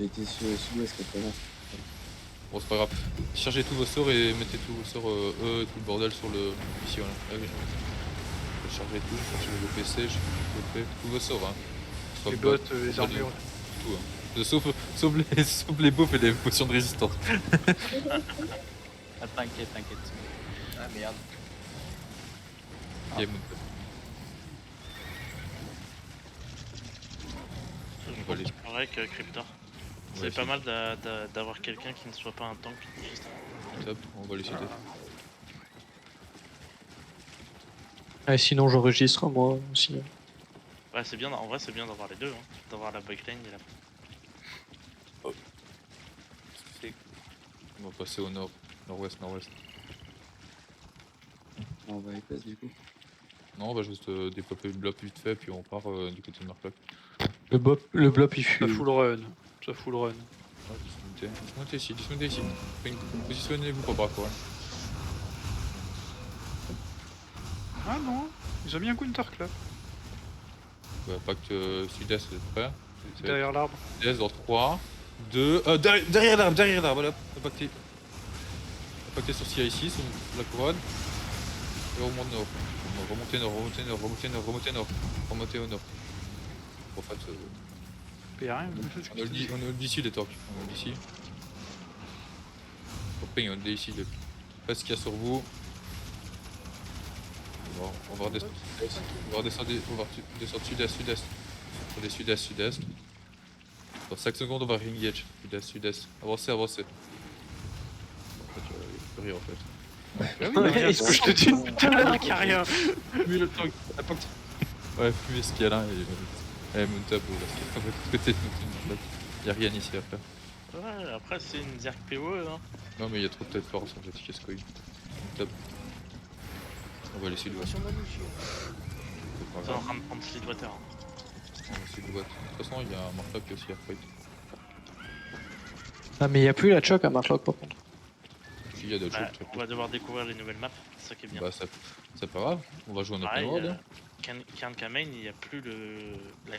J'ai été sur sud-ouest tout à l'heure. Bon, c'est pas grave. Chargez tous vos sorts et mettez tous vos sorts, et tout le bordel sur le. Ici, voilà. Ah oui. Chargez tout, chargez vos PC, tous vos sorts, hein. Soit Les bot, bottes, les soit armures. tout, hein. Sauf les beaufs et les potions de résistance. Ah, t'inquiète, t'inquiète. Ah merde. Ok, Moon. Je va pense aller. que c'est pareil que Cryptor. C'est Ouais, pas mal d'avoir quelqu'un qui ne soit pas un tank. Juste. Top, on va les citer. Ah, sinon j'enregistre moi aussi. Ouais, c'est bien, en vrai, c'est bien d'avoir les deux. Hein. D'avoir la backline et la. On va passer au nord, nord-ouest, nord-ouest. On va les places du coup. Non, on va juste développer le bloc vite fait, puis on part du côté de Marklock. Le blop il Ça fut. full run. Ça full run. Ouais, dismontez ici, dismontez ici. Positionnez-vous pour bras, quoi. Ah non, ils ont mis un counterclap Bah, pacte sud-est, vous êtes prêts? derrière l'arbre. Sud-est dans 3, 2. Derrière l'arbre, voilà. Impacté sur CIC, sur la couronne. Et on remonte nord. Remontez nord, remontez nord, remontez nord, remontez nord. Remontez au nord. En fait, Y'a rien. on a le d'ici les tanks. On a le d'ici. Après, on a le d'ici. Faites ce qu'il y a sur vous. On va redescendre sud-est. On va redescendre sud-est, sud-est. On est sud-est, sud-est. Dans 5 secondes, on va re-engage. Sud-est, sud-est. Avancez, avancez. En fait, il n'y a plus rien en fait. Ouais, ce que je te dis tout à l'heure qu'il y a rien. Fumez le tank. Ouais, fumez ce qu'il y a là. Et monte up, là. Côté de nous. Y'a rien ici à faire. Ouais, après, c'est une Zerg PoE. Hein. Non, mais il y a trop de tête force en fait, qui casse couille. Monte up. On va laisser le Ils sont en train de prendre Slidwater. Hein. On va laisser le boîte. De toute façon, il y a un Marklock aussi à fight. Ah mais y a plus la choc à Marklock par contre. Si, il y a d'autres Bah, choses. on va devoir découvrir les nouvelles maps, c'est ça qui est bien. Bah, c'est pas grave. On va jouer en open Pareil, world. Cairn Kamain, il n'y a plus la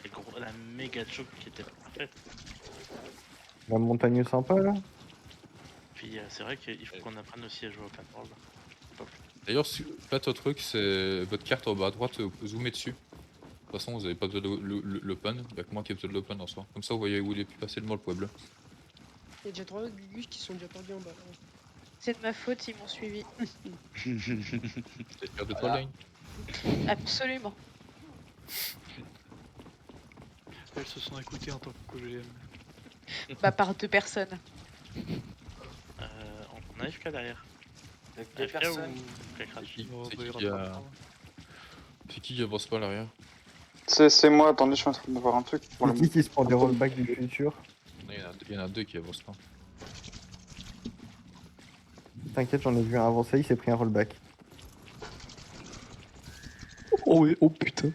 méga choke qui était faite. La montagne sympa là. Puis c'est vrai qu'il faut qu'on apprenne aussi à jouer open world. D'ailleurs, faites un truc, c'est votre carte en bas à droite, zoomez dessus. De toute façon, vous avez pas besoin de l'open, il y a que moi qui ai besoin de l'open en soi. Comme ça, vous voyez où il est plus facilement le pueblo. Il y a déjà 3 Gugus qui sont déjà perdus en bas. C'est de ma faute, ils m'ont suivi. T'es fier de toi, Voilà. Lane? Absolument. Elles se sont écoutées en tant que GM. Bah par 2 personnes. On a FK derrière. Avec deux AFK personnes. ou Crash Oh, C'est bah, il qui rattrape pas. C'est qui avance pas à l'arrière? C'est moi, attendez, je suis en train de voir un truc. Pour C'est qui se prend des rollbacks du futur? Non, il y en a deux qui avancent pas. T'inquiète, j'en ai vu un avancer, il s'est pris un rollback. Oh oui, oh putain.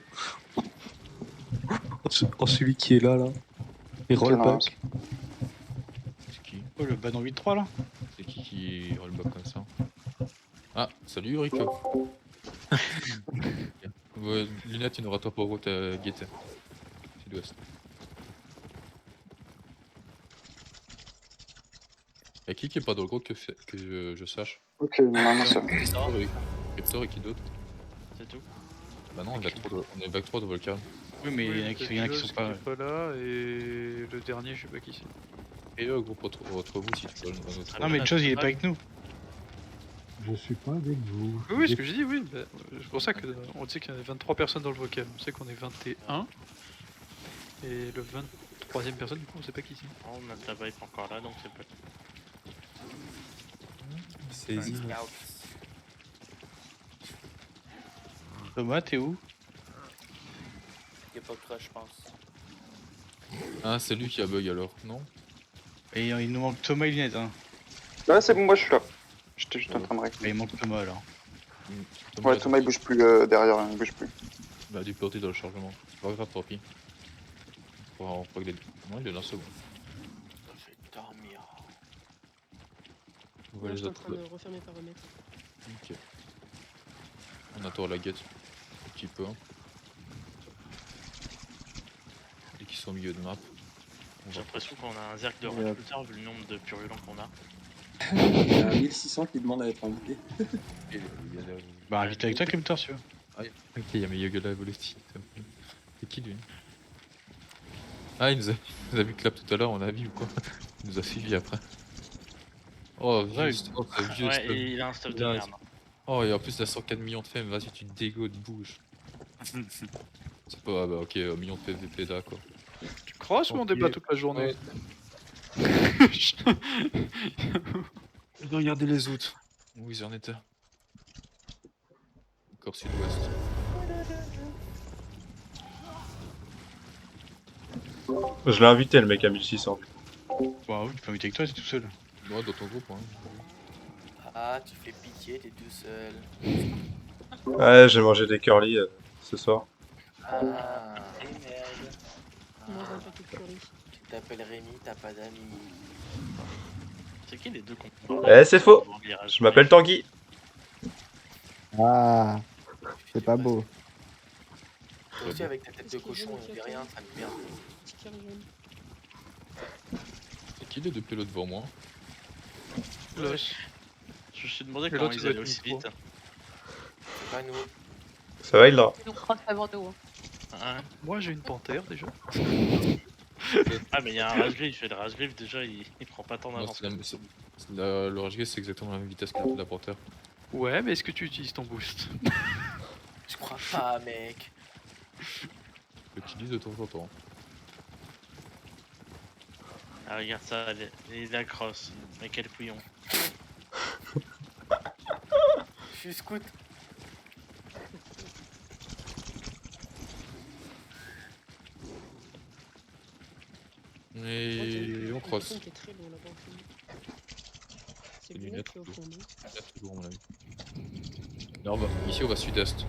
Oh celui qui est là. Il rollback. C'est qui? Oh, le banon 8-3 là. C'est qui roll back comme ça? Ah, salut Rico. Ouais, lunettes, il n'aura pas pour route à guetter. Sud-ouest. Y'a qui est pas dans le groupe que je sache? Ok, non, c'est bon. Cryptor et qui d'autre? C'est tout. Bah non, on est vague 3 de Volcan. Oui, mais il y en a peut-être qui Joss sont pas. qui est pas là et le dernier, je sais pas qui c'est. Et eux, groupe entre vous si tu veux. Non, mais chose, il est pas avec nous. Je suis pas avec vous. Oui, oui, ce que je dis, oui. Bah, c'est pour ça qu'on sait qu'il y a 23 personnes dans le vocal. On sait qu'on est 21. Et le 23ème personne, du coup, on sait pas qui c'est. Oh, notre là-bas est pas encore là, donc c'est pas. Saisis. Thomas, t'es où? Il y a pas de crash, je pense. Ah, c'est lui qui a bug alors, non? Et il nous manque Thomas et Lunette, hein. Ouais, c'est bon, moi je suis là. J'étais juste en train de régler. Et il manque Thomas alors. Ouais, Thomas il bouge plus derrière, il bouge plus. Il a dû porter dans le chargement. C'est pas grave, tant pis. On croit qu'il est. Non, il est là, c'est bon. Je vais dormir. On va Moi, je les suis en autres. train de refaire mes paramètres. Ok. On attend la guette. Un petit peu. Et qui sont au milieu de map. J'ai l'impression qu'on a un zerg de Et, recruteur vu le nombre de purulents qu'on a. Il y a un 1600 qui demande à être invité. Il y a le- Bah, invite avec toi, Captain, si tu veux. Ok, il y a Yogala Evoluti. C'est qui lui? Ah, il nous a vu clap tout à l'heure, on a vu ou quoi? Il nous a suivi après. Oh, Ouais, juste, oh, ça vieux Ouais, stuff. et il a un stuff de Là, merde. Oh, et en plus, t'as 104 millions de femmes, vas-y, tu te dégoûtes, bouge. C'est pas, ah bah ok, million de PVP là quoi. Tu crosses ou on Ok. débat toute la journée? Je dois regarder les autres. Où ils en étaient. Encore sud-ouest. Je l'ai invité, le mec à 1600. Bah oui, tu peux inviter avec toi, c'est tout seul. Ouais, dans ton groupe, hein. Ah, tu fais pitié, t'es tout seul. Ouais, j'ai mangé des curly ce soir. Ah, et merde. Moi, un paquet de curry. Tu t'appelles Rémi, t'as pas d'amis. C'est qui les deux qu'on Eh, c'est faux. Je m'appelle Tanguy. Ah, c'est pas beau. Toi aussi, avec ta tête de Qu'est-ce qu'il y a cochon, de on dit rien, ça me merde. Petit curry jaune. C'est qui les deux pélos devant moi? Los. Je me suis demandé Et comment l'autre, ils ça doit allaient être aussi micro. vite. C'est pas nous. Ça va, il là? Ils nous crossent avant nous. Ouais. Moi j'ai une panthère déjà. Ah, mais il y a un rage-griffe, et le rage-griffe déjà il prend pas tant Non, d'avance. le RG c'est exactement la même vitesse que la panthère. Ouais, mais est-ce que tu utilises ton boost? Je crois pas, mec. Je l'utilise de temps en temps. Ah, regarde ça, il la crosse. Mais quel couillon. Je suis scout. Et on cross. Qui est très loin là-bas au fond. C'est Les le lunettes lunettes qui est au fond, non? Il y a toujours, à mon avis. Là, ici on va sud-est.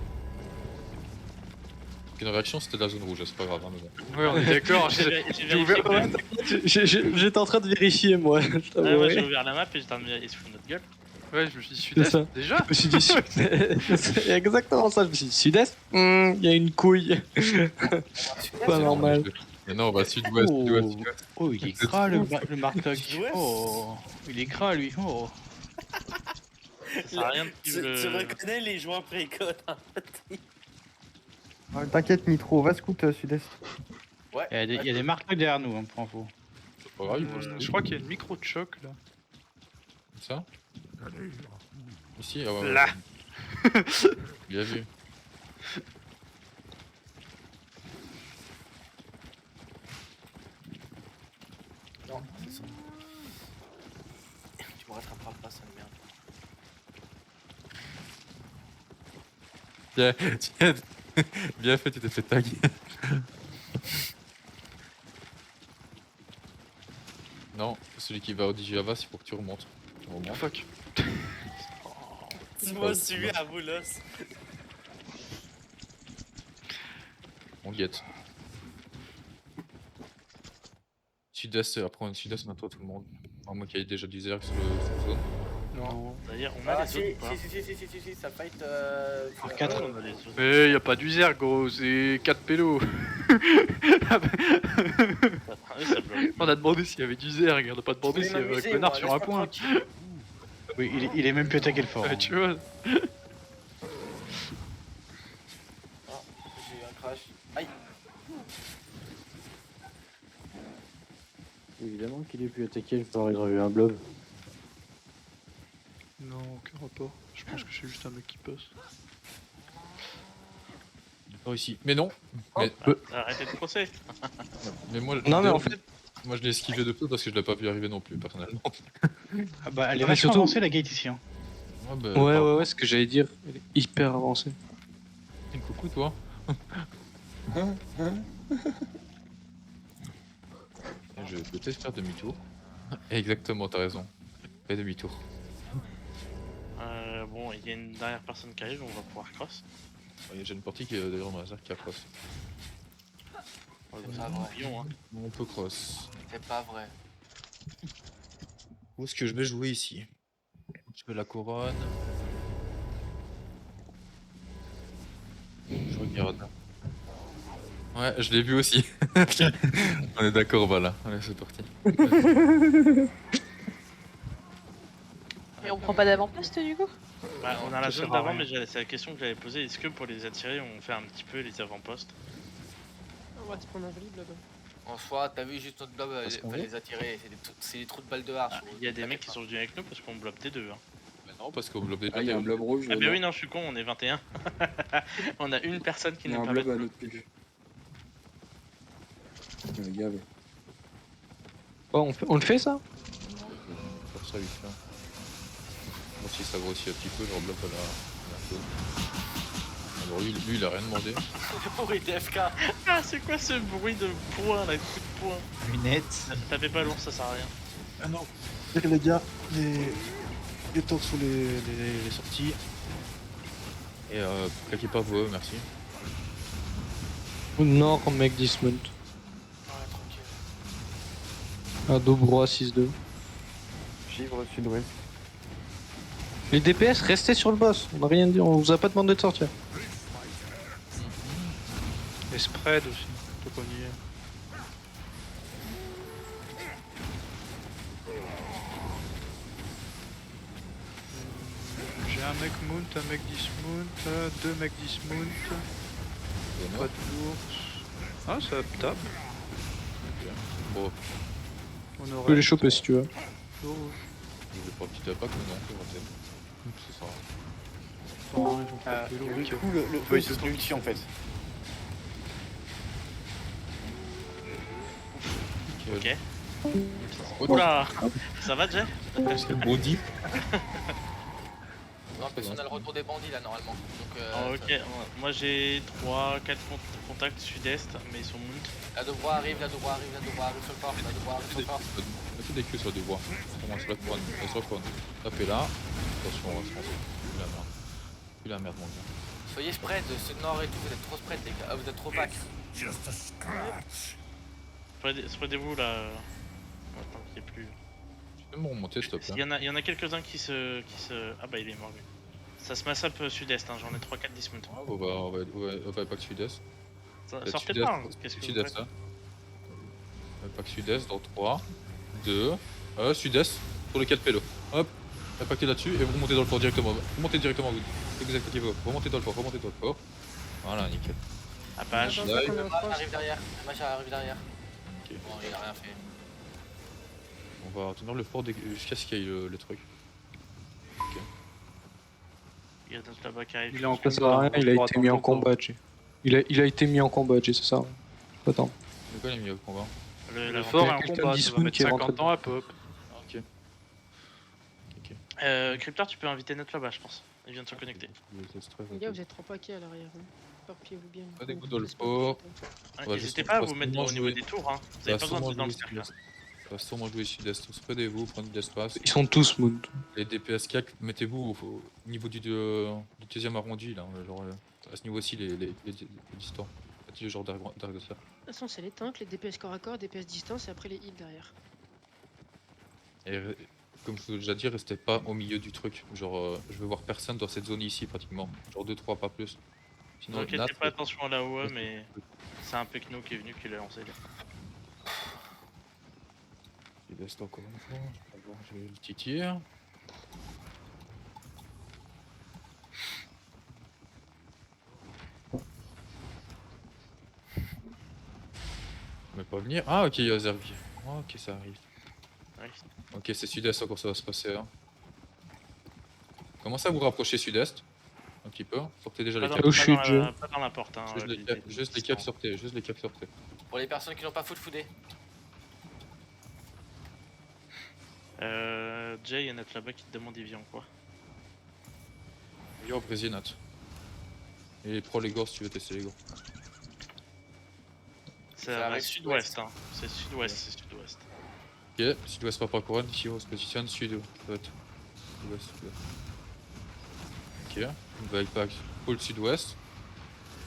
Une réaction c'était de la zone rouge, c'est pas grave. Hein, mais bon. Ouais, on est d'accord. J'ai J'ai ouvert. vérifié que- J'étais en train de vérifier, moi. Je Ouais, t'avoue, moi j'ai ouais. ouvert la map et j'étais en train de me dire, il se fout de notre gueule. Ouais, je me suis dit C'est sud-est ça. déjà. Je me suis dit, c'est exactement ça. Je me suis dit, sud-est, il y a une couille. Pas normal. Mais non, on va sud-ouest, Oh. sud-ouest, sud-ouest. Oh, il est gras, le Martok. Oh, il est gras, lui. Oh. Ça sert à rien de Tu suivre le. reconnais les joueurs précoces, hein. T'inquiète, Nitro, va scout sud-est. Ouais. Il y a des Martok derrière nous, hein, pour info. C'est pas grave, il faut se Je crois qu'il y a une micro de choc là. Ça ici, ah ouais, Là. ouais. Bien vu. Non, c'est ça. Tu me rattraperas pas, ça me merde. Bien, tiens, bien fait, tu t'es fait tag. Non, celui qui va au DJava, c'est pour que tu remontes. Tu remontes. Fuck. Tu m'as suivi à vous, l'os. On guette. Sud-est, après on est sud-est, on attend tout le monde. À moins qu'il y ait déjà du zerg sur la zone. Non. C'est-à-dire, on a Ah, les si, autres ou pas si, ça fight. Par 4 on a les autres. Mais y a pas d'user gros, c'est 4 pélos. Ah oui, ça bloque. On a demandé s'il y avait du zerg, on a pas demandé s'il y avait un connard sur un point. Oui, il est même plus attaqué le fort. Ouais, tu vois. Ah, j'ai eu un crash. Aïe. Évidemment qu'il ait pu attaquer le fort, il aurait eu un blob. Non, aucun rapport. Je pense que c'est juste un mec qui passe. Pas ici. Mais non. Mais, Arrêtez de crosser. mais moi, Non, mais en fait, moi je l'ai esquivé de peu parce que je l'ai pas vu arriver non plus, personnellement. ah bah, elle est Non, mais vachement surtout- avancée la gate ici. Hein. Ouais, bah, Ouais, pardon. ouais, ouais, ce que j'allais dire. Elle est hyper avancée. Coucou toi. Je vais peut-être faire demi-tour. Exactement, t'as raison. Fais demi-tour. Bon, il y a une dernière personne qui arrive, on va pouvoir cross. J'ai une partie qui est d'ailleurs dans la zerg qui a cross. C'est pas vrai. Pion, hein. On peut cross. C'est pas vrai. Où est-ce que je vais jouer ici? Je fais la couronne. Je regarde. Ouais, je l'ai vu aussi. On est d'accord, voilà. Allez, c'est parti. Et on prend pas d'avant-poste du coup? Bah, on a la ça zone sert à d'avant, rien. mais c'est la question que j'avais posée. Est-ce que pour les attirer, on fait un petit peu les avant-postes? On va se prendre un joli blob. En soi, t'as vu juste notre blob, Parce qu'on pas veut. les attirer, c'est des trous de balles de hache. Il y a des mecs qui sont venus avec nous parce qu'on bloque des deux. Hein. Mais non, parce qu'au blob des Ah, il y a un blob rouge. Ah, bah là. oui, non, je suis con, on est 21. On a une personne qui Il y a nous un permet blob de à notre pile. Gave. Bon, on le fait ça? Faire ça vite fait. Moi, si ça grossit un petit peu, je rebloque à la zone. Alors lui, il a rien demandé. Pour TFK. Ah, c'est quoi ce bruit de poing là, coup de poing? Lunettes. Tapez pas l'ours, ça sert à rien. Ah non. Les gars, les tanks sous les sorties. Et claquez pas vos merci. Au nord, on make dismount. Ouais, tranquille. À Dobro à 6-2. Givre sud-ouest. Les DPS, restez sur le boss. On a rien dit, on vous a pas demandé de sortir. Les spreads aussi, faut qu'on y est. J'ai un mec mount, un mec dismount, deux mecs dismount, pas de l'ours. Ah, ça tape. Bon, On Tu aurait. peux les choper si tu veux. Oh, je vais pas petit attaque ou non, c'est vrai. Ça sert à attends, ils vont frapper l'eau. Du coup, le feu, c'est son ulti en fait. rien. Ok. Oula! Ça va, Jay? C'est body. Non, parce qu'on a le retour des bandits là normalement. Donc, Ah, ok, moi j'ai 3-4 contacts sud-est, mais ils sont mount. la Dobro arrive, la Dobro arrive, la Dobro arrive sur le fort, la Dobro arrive sur le fort. Mettez des queues sur des bois. On commence la couronne. Sur la couronne. Tapez là. Attention, on va se lancer. Plus la merde. Plus la merde, mon gars. Soyez spread, ce nord et tout, vous êtes trop spread les gars, ah, vous êtes trop pack. Spreadez-vous là. Attends qu'il n'y ait plus. Tu peux me remonter, s'il te plaît. Il y en a quelques-uns qui se. Ah bah il est mort lui. Ça se masse up sud-est, hein. J'en ai 3-4 dismount. On va pas que sud-est. Sortez pas, hein. Qu'est-ce que vous Sud-est, faites? là. Pack sud-est dans 3, 2, sud-est, sur le 4 pélo. Hop, impactez là-dessus et vous remontez dans le fort directement. Vous montez directement, vous exactez vous remontez dans le fort, remontez dans le fort. Voilà, nickel. Apache. Attends, Ouais. qu'on est en Le cross. arrive derrière, le match arrive derrière. Ok. Bon, il a rien fait. On va tenir le fort jusqu'à ce qu'il y ait le truc. Il y a d'autres là-bas qui arrivent. Il est en Ça sert à rien, il a été mis en combat, Jay. Il a été mis en combat, Jay, c'est ça. Attends. De quoi il a mis au combat? Le fort est en quelqu'un combat, ça dismount va mettre qui est 50 rentré ans à pop. Ok. Cryptor, tu peux inviter Net là-bas, je pense. Il vient de se connecter. Les gars, vous êtes trop paquets à l'arrière. Hein. Éparpillez-vous bien. Pas des Vous coups dans le laissez pas fort. tout ça. Hein, Ouais, N'hésitez je pas à pense vous mettre sûrement au niveau jouer. des tours. Hein. Vous avez pas besoin de dans le cercle. On va sûrement jouer sud-est. Spreadez-vous, prenez de l'espace. Ils sont tous mount. Les DPS CAC, mettez-vous au niveau du 2ème arrondi, là. Genre, à ce niveau-ci, les distants. Faites le genre d'arc de ça. De toute façon, c'est les tanks, les DPS corps à corps, DPS distance et après les heals derrière. Et comme je vous l'ai déjà dit, restez pas au milieu du truc. Genre, je veux voir personne dans cette zone ici, pratiquement. Genre 2-3, pas plus. Ne Sinon, vous inquiétez Nat, pas, attention à la OE, mais c'est un Pekno qui est venu qui l'a lancé. il reste encore une fois. Je vais voir, j'ai le petit tir. Mais pas venir. Ah, ok, il y a Zervi. Ah, ok, ça arrive. Ouais. Ok, c'est sud-est encore, ça va se passer. Hein. Commencez à vous rapprocher sud-est. Un petit peu. Sortez déjà les Pas caps. Où je suis, Jay. pas dans la porte. Hein, Juste les caps, sortez. Juste les caps, sortez. Pour les personnes qui n'ont pas foudé. Jay, il y a Net là-bas qui te demande il vient quoi. Viens au Brésil, Nat. Et prends les gors si tu veux tester les gors. C'est Ça à arrive sud-ouest. Hein. C'est sud-ouest, c'est sud-ouest. Ok, sud-ouest pas par couronne, ici on se positionne sud-ouest. Sud-ouest. Ok, on va avec pôle sud-ouest.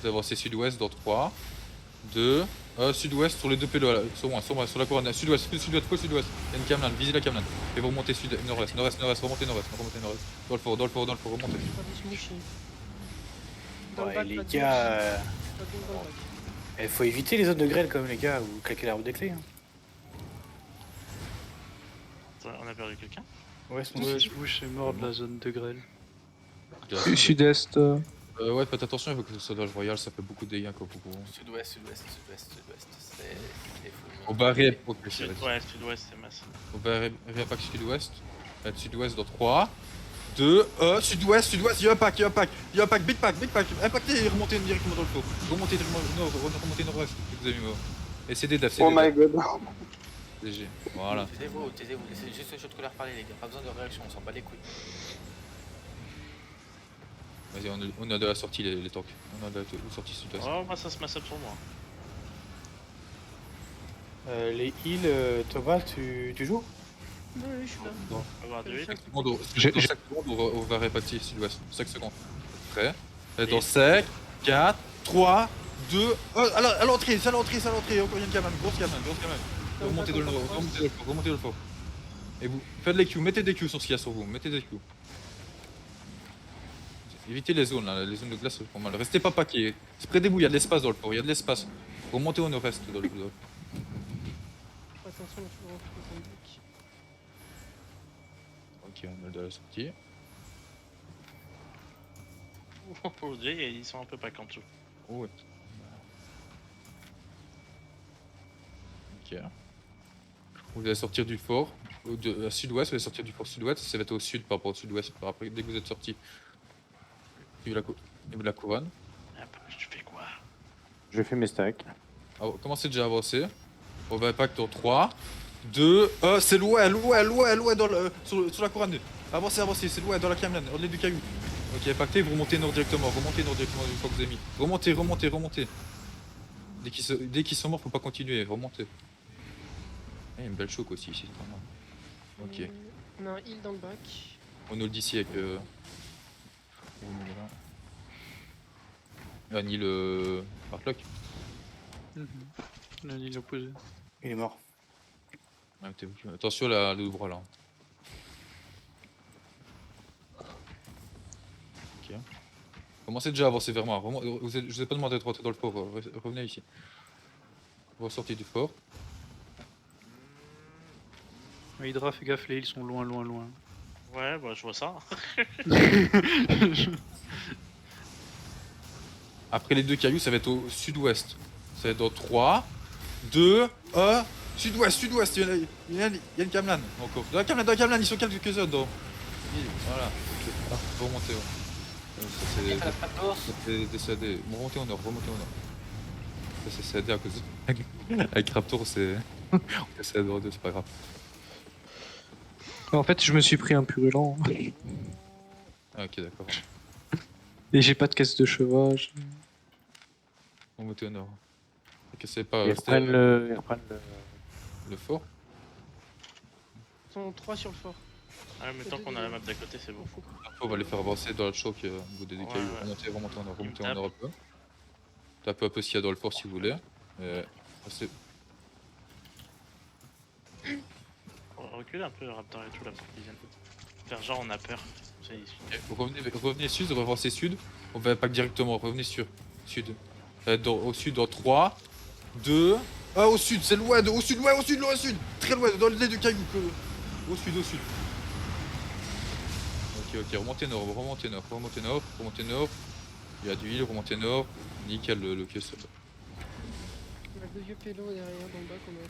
Vous avancez sud-ouest dans 3, 2, sud-ouest sur les deux pélos là, sur la couronne, sud-ouest, pôle sud-ouest. Il y a une camelane, visez la camelane. Et vous remontez nord-est, remontez nord-est. Dans le fort, remontez. Pas de smoochie. Dans le Ouais, bac, les pas de gars, smoochie. Pas de dans le bac. Il faut éviter les zones de grêle quand même les gars, ou claquer l'arbre des clés. Hein. On a perdu quelqu'un. Ouais, c'est Ouais, je bouge, c'est mort de la zone de grêle. Sud-est. Ouais, faites attention avec le soldage royal, ça fait beaucoup de dégâts quoi. Sud-ouest. C'est. Au barré, ok, Sud-ouest, c'est masse. au barré, réattaque sud-ouest. Sud-ouest dans 3, 2, sud-ouest, il y a un pack, big pack, impactez et remontez directement dans le faux. Remontez nord-ouest, vous avez mis mort. Et c'est des devs, c'est Oh des my devs. god. GG. Voilà. Taisez-vous, laissez juste le shot colère parler les gars, pas besoin de réaction, on s'en bat les couilles. Vas-y, on a de la sortie les tanks. On a de la sortie sud-ouest. Oh, moi ça se masse up sur moi. Les heals, Thomas, tu joues? Oui, je suis là. Non. On va voir de 8. 5 secondes, dans 5 secondes, on va répartir sud-ouest. 5 secondes. Prêt. Et dans 5, 4, 3, 2. À l'entrée, encore une cabane, grosse cabane. Remontez dans le nord, remontez dans le fort. Et vous faites les Q, mettez des Q sur ce qu'il y a sur vous, mettez des Q. Évitez les zones là, les zones de glace c'est pas mal. Restez pas paqués. Spreadez-vous, il y a de l'espace dans le fort, il y a de l'espace. Remontez au nord-est dans le bloc. Attention, tu vas rentrer dans le bloc. Ok, on a de la sortie. Oh, déjà, ils sont un peu pack en dessous. Ouais. Ok. Vous allez sortir du fort, à sud-ouest, vous allez sortir du fort sud-ouest, ça va être au sud par rapport au sud-ouest. Après, dès que vous êtes sorti, il y a la couronne. Tu fais quoi? Je fais mes stacks. Alors, commencez déjà à avancer. On va impact en 3, 2, c'est loin dans le, sur la couronne. Avancez, c'est loin dans la Camelane, au-delà du caillou. Ok, impactez, vous remontez nord directement une fois que vous avez mis. Remontez. Dès qu'ils sont morts, faut pas continuer, remontez. Il y a une belle choke aussi ici, c'est pas mal. Ok. On a un heal dans le bac. On nous le dit ici avec Annie le Bartlock. La ligne opposée. Il est mort. Ouais, attention à le bras là. Ok. Commencez déjà à avancer vers moi. Je vous ai pas demandé de rentrer dans le fort. Revenez ici. Vous ressortez du fort. Hydra, fais gaffe, les heals sont loin. Ouais, bah je vois ça. Après les deux cailloux, ça va être au sud-ouest. Ça va être dans 3, 2, 1. Sud-ouest. Il y a une Camelane encore. Dans la Camelane, ils sont quelques-uns dedans. Voilà. Vous remontez. Ça c'est décédé. Remontez au nord. Ça c'est cédé à cause avec Raptor, c'est. On décède de c'est pas grave. En fait, je me suis pris un purulent. Ah, ok, d'accord. Et j'ai pas de caisse de cheval. Remontez au nord. Ok, c'est pas. Ils reprennent le fort. Ils sont 3 sur le fort. Ah, mais tant qu'on a la map d'à côté, c'est bon. On va les faire avancer dans le choc au bout des cailloux. Ouais. Remontez en nord un peu. Tapez un peu ce qu'il y a dans le fort si vous voulez. Recule un peu le Raptor et tout là pour qu'ils viennent. Faire genre on a peur. Ça y est. Revenez sud, revancez sud. On va pas directement, revenez sur sud. Ça va être au sud dans 3, 2, 1 au sud, c'est loin, au sud. Très loin, dans le lait de caillou. Au sud. Ok, remontez nord. Il y a du heal, remontez nord. Nickel le QS. On a deux vieux pélos derrière dans le bac, on a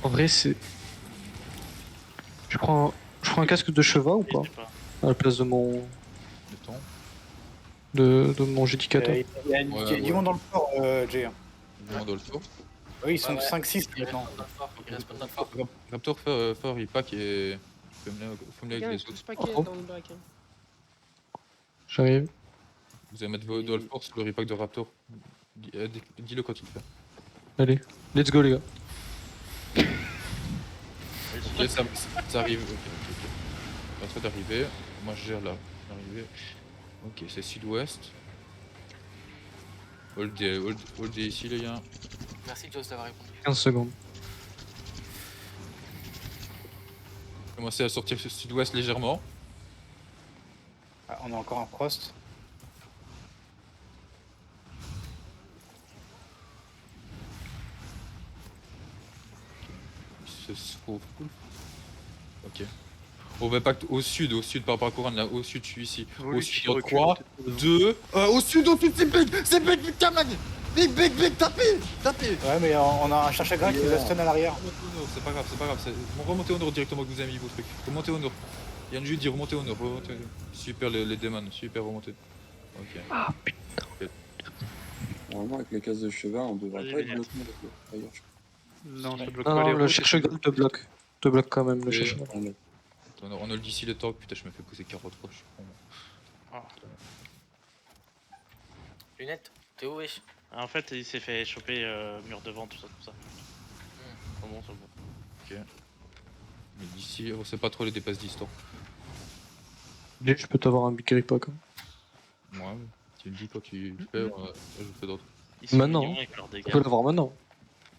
En vrai, c'est. Je prends un casque de cheval ou pas? À la place de mon. Le temps. De mon judicateur. Il y a du monde dans le fort, Jay. Du monde dans le fort. Oui, ils sont 5-6 maintenant. Il reste pas dans le fort. Raptor fort, il pack et. Fume-le avec les autres. paquet dans le bac. Hein. J'arrive. Vous allez mettre vos dans le fort sur le repack de Raptor. Dis-le quand tu le fais. Allez, let's go les gars. Ok, ça arrive. Ok. En train d'arriver. Moi je gère là. Arrivé. Ok, c'est sud-ouest. Hold day ici les gars. Merci Joss d'avoir répondu. 15 secondes. Commencez à sortir sur sud-ouest légèrement. Ah, on a encore un Frost. Il se trouve cool. Ok. On va pas au sud par rapport à Couronne, là, au sud, je suis ici. Au Volu sud, qui dans recule 3, peut-être 2, au sud, c'est big, vite, Kaman! Big, tapez! Ouais, mais on a un cherche à grec qui nous a stun à l'arrière. Remontez au nord, c'est pas grave, remontez au nord directement que vous avez mis vos trucs. Remontez au nord. Yann Jude dit remontez au nord, remontez. Super les démons, super remontez. Ok. Ah putain. Normalement, avec les cases de cheval, on devrait Vas-y, pas être Vénère. bloqué d'ailleurs. Non, ça bloque Non, pas les non, le routes. cherche Graal te bloque. Te bloque quand même, le Et- cherche Graal. On a le d'ici le talk, putain, je me fais pousser carotte quoi, je suis con. Lunette, t'es où, wesh? En fait, il s'est fait choper mur devant, tout ça. C'est bon, c'est bon. Mais d'ici, on sait pas trop les dépasses d'histoire. Jay, je peux t'avoir un Big Ripa quand même. Moi, tu me dis quand tu fais, je fais d'autres. Ils sont Maintenant. mignons avec leurs Tu dégâts. peux l'avoir maintenant.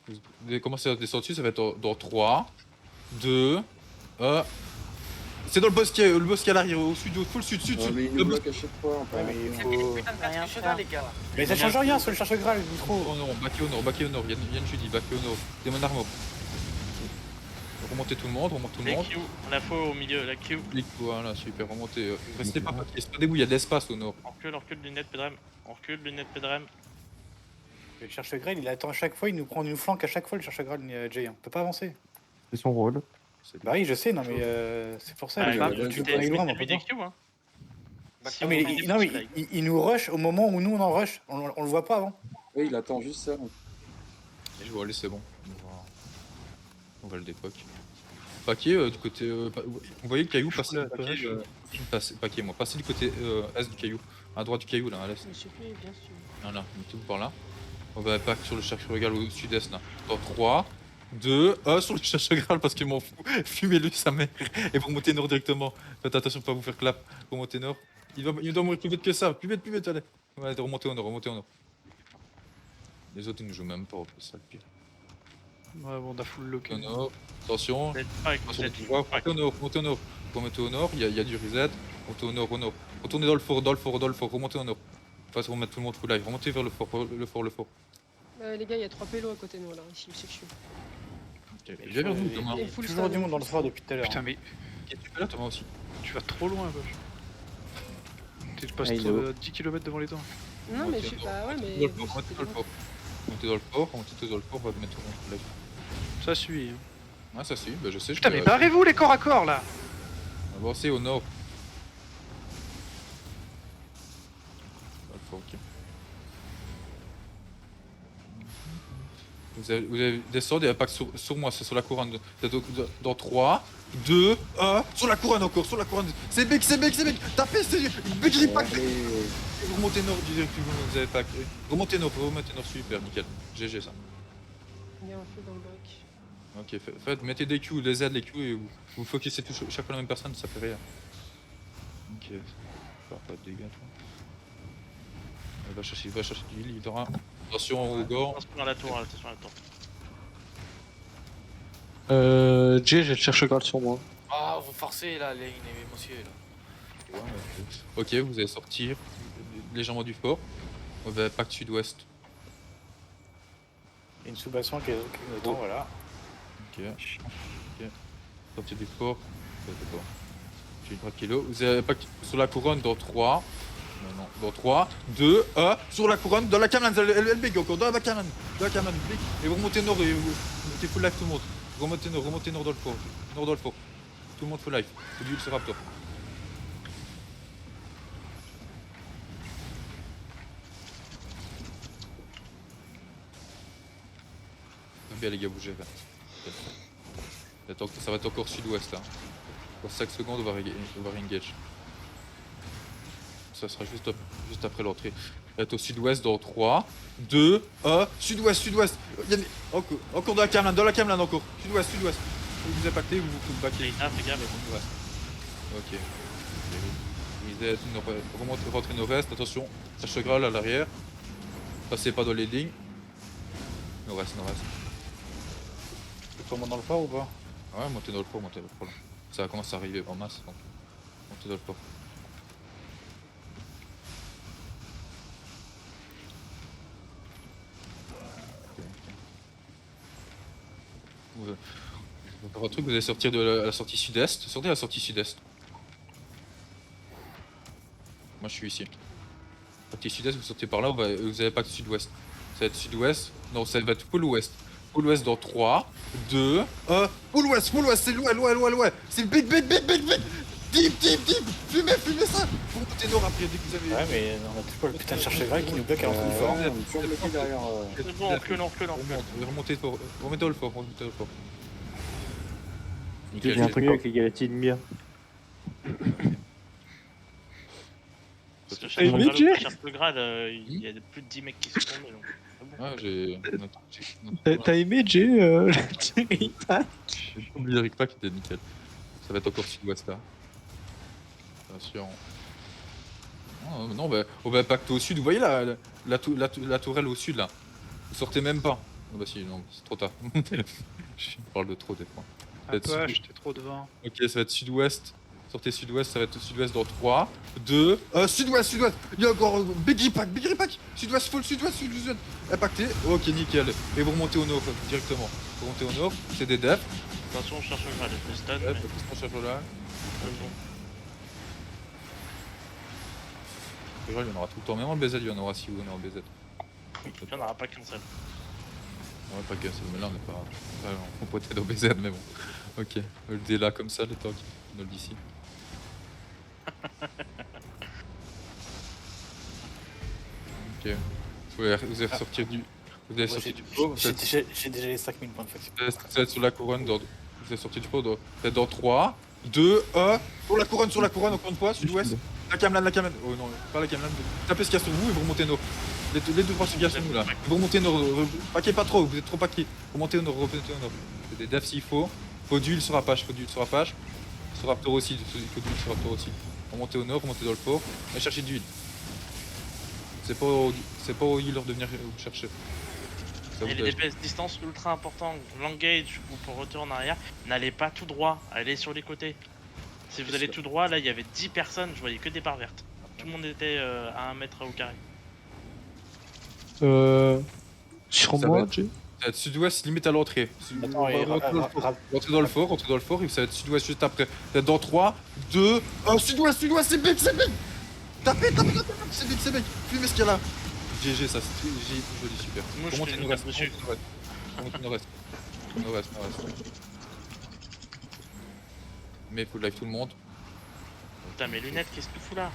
Vous allez commencer à descendre dessus, ça va être dans 3, 2, c'est dans le bosquet à l'arrière, au sud, au full sud. Mais il Le nous bloque à chaque fois. On peut Ouais, mais il Faites faut. des putains de casques de cheval, les gars. Mais ça change rien sur le cherche grec, du coup. Oh non, backé au nord, Yann Judy, backé au nord. Démon Armor. Remontez tout le monde, Les Q, la faux au milieu, la Q. Voilà, super, remontez. Restez pas papier, c'est pas des bouts, il y a de l'espace au nord. On recule, lunette, Pedrem. On recule, lunette, Pedrem. Le cherche grec, il attend à chaque fois, il nous prend une flanque à chaque fois, le cherche grec, Jay. On peut pas avancer. C'est son rôle. Bah oui, je sais, non, mais c'est pour ça. Ah, Tu peux aller loin, on peut des pas. Q, hein. Ah, mais non, mais il nous rush au moment où nous on en rush. On le voit pas avant. Oui, il attend juste ça. Je vois, allez, c'est bon. On va le dépoc. Paquet du côté. Vous voyez le caillou passer là, paquet, moi. Passez du côté est du caillou. À droite du caillou, là, à l'est. Je me suis fait bien sûr. Voilà, tout par là. On va pack sur le chercheur Graal au sud-est, là. Dans 3, 2, sur le chercheur Graal parce qu'il m'en fout. Fumez-le, sa mère. Et vous remontez nord directement. Faites attention de pas vous faire clap. Remontez nord. Il doit mourir plus vite que ça. Plus vite, allez. Ouais, remontez au nord. Les autres, ils nous jouent même pas, c'est ça le pire. Ouais, bon, on a full lock. Au nord, attention. Vous pas avec Attention, cette tu vois, remontez au nord. Remontez au nord, il y a du reset. Remontez au nord. Retournez dans le fort, remontez au nord. Faut se remettre tout le monde full live. Remontez vers le fort. Les gars, il y a 3 pélos à côté de nous là, ici, c'est que je suis. Ok, il vient vers nous, Thomas. Et full Toujours stun, du monde dans le full fort depuis tout à l'heure. Putain, mais Tu es là, Thomas aussi. tu vas trop loin, wesh. Tu passes Ah, il est haut. 10 km devant les dents. stun. Non, mais je suis. Bah ouais, mais. Remontez dans le fort. Remontez dans le fort, on va mettre tout le monde full live. Ça suit. Hein. Ah, ça suit, bah je sais. Putain, mais barrez-vous les corps à corps là! Avancez au nord. Dans le fort, ok. Vous allez descendre et un pack sur moi, c'est sur la couronne. Dans 3, 2, 1, sur la couronne encore, sur la couronne. C'est big, tapez, c'est big, j'ai pack. Vous remontez nord directement, vous avez pack. Remontez nord, super, nickel. GG ça. Il y a un feu dans le bac. Ok, faites, mettez des Q, les Z, les Q et vous focusez tous chaque fois la même personne, ça fait rien. Ok, pas de dégâts toi. Il va chercher du heal, il aura. Attention au gore. Attention à la tour, Jay, j'ai le cherche Graal sur moi. Ah, vous forcez là, les monsieur là. Ok, vous allez sortir légèrement du fort. On va pacte sud-ouest. Il y a une sous-bastion qui est autour, voilà. Ok. Sortir du fort. J'ai 3 kilos. Vous avez pacte sur la couronne dans 3. Non, dans 3, 2, 1, sur la couronne, dans la camane, elle big encore, dans la camane, big. Et vous remontez nord et vous mettez full life tout le monde. Remontez nord dans le fort. Tout le monde full life. C'est du Ulceraptor. Bien les gars, bougez là. Ça va être encore sud-ouest là. Dans 5 secondes on va re-engage. Ça sera juste après l'entrée. Être au sud-ouest dans 3, 2, 1, sud-ouest. Encore dans la camelane encore. Sud-ouest. Vous impactez, vous backez. Ah, fais gaffe. Ok. Rentrez nord-est, attention. Cherche Graal à l'arrière. Passez pas dans les lignes. Nord-est. Tout le monde dans le fort ou pas? Ouais, montez dans le fort là. Ça va commencer à arriver en masse donc. Montez dans le fort. On va faire un truc, vous allez sortir de la sortie sud-est. Sortez à la sortie sud-est. Moi je suis ici. Sortie sud-est, vous sortez par là, vous avez pas que sud-ouest. Ça va être sud-ouest. Non, ça va être pôle ouest. Pôle ouest dans 3, 2, 1. Pôle ouest, c'est loin. C'est big. Deep. Fumez ça. Vous montez nord après dès que vous avez. Ouais, mais on a toujours pas le putain de chercher grec qui nous bloque à l'entrée du fort. on est toujours bloqué derrière. C'est bon, reculons. Remontez dans le fort. Il y a un truc avec les galaxies de Mire. Parce que chaque fois que je cherche le grade, il y a plus de 10 mecs qui sont tombés. Donc. Ah, j'ai. T'as aimé, Jay, J'ai oublié Eric Pack qui était nickel. Ça va être encore sud-ouest là. Attention. Non, on va pacter au sud. Vous voyez la tourelle au sud là. Vous sortez même pas. Non, bah si, non, c'est trop tard. Je parle de trop des fois. Ah, toi, j'étais trop devant. Ok, ça va être sud-ouest. Sortez sud-ouest, ça va être sud-ouest dans 3, 2, sud-ouest. Il y a encore Big Ripack. Sud-ouest, full sud-ouest. Impacté. Ok, nickel. Et vous remontez au nord directement. Vous remontez au nord, c'est des devs. Attention, on cherche le grade, je stun. Ouais, Mais... on cherche là. Il y en aura tout le temps, même en BZ, il y en aura si vous en aura BZ. Il n'y en aura pas qu'un seul. On va pas qu'un seul, mais là on est pas. On peut être au BZ, mais bon. Ok, le dé là comme ça, le toc. On le dit ici. Ok. Vous allez ressortir du. Vous allez sortir du pot. J'ai déjà les 5000 points de faction. Vous allez être sur la couronne. Vous allez sortir du pot. Vous êtes dans 3, 2, 1. Sur la couronne, encore une fois, sud-ouest. La camelane. Oh non, pas la camelane. Tapez ce qu'il y a sur vous et vous remontez nord. Les deux trois qu'il y a sur nous là. Vous remontez nord. Paquez pas trop, vous êtes trop paqués. Remontez au nord, remontez au nord. C'est des devs s'il faut. Faut d'huile sur Apache. Sur Raptor aussi. Remontez au nord, remontez dans le fort. Et cherchez de l'huile. C'est pas au healer de venir vous chercher. Ça Et vous les DPS distance ultra important, l'engage ou pour retour en arrière, n'allez pas tout droit, allez sur les côtés. Si vous allez tout droit, là il y avait 10 personnes, je voyais que des barres vertes. Tout le monde était à 1 mètre au carré. Sur Ça moi, va être- Jay. Ça va être sud-ouest, limite à l'entrée. Attends, et Rentrez dans le fort, et ça va être sud-ouest juste après. Vous êtes dans 3, 2, 1, sud-ouest, c'est big. Tapez, c'est big. Fumez ce qu'il y a là. GG, ça c'est joli, super. Moi, je Remontez fais nord-est, dessus. remontez nord-est. Nord-est. Mais full life tout le monde. Putain, mes lunettes, qu'est-ce que tu fous là?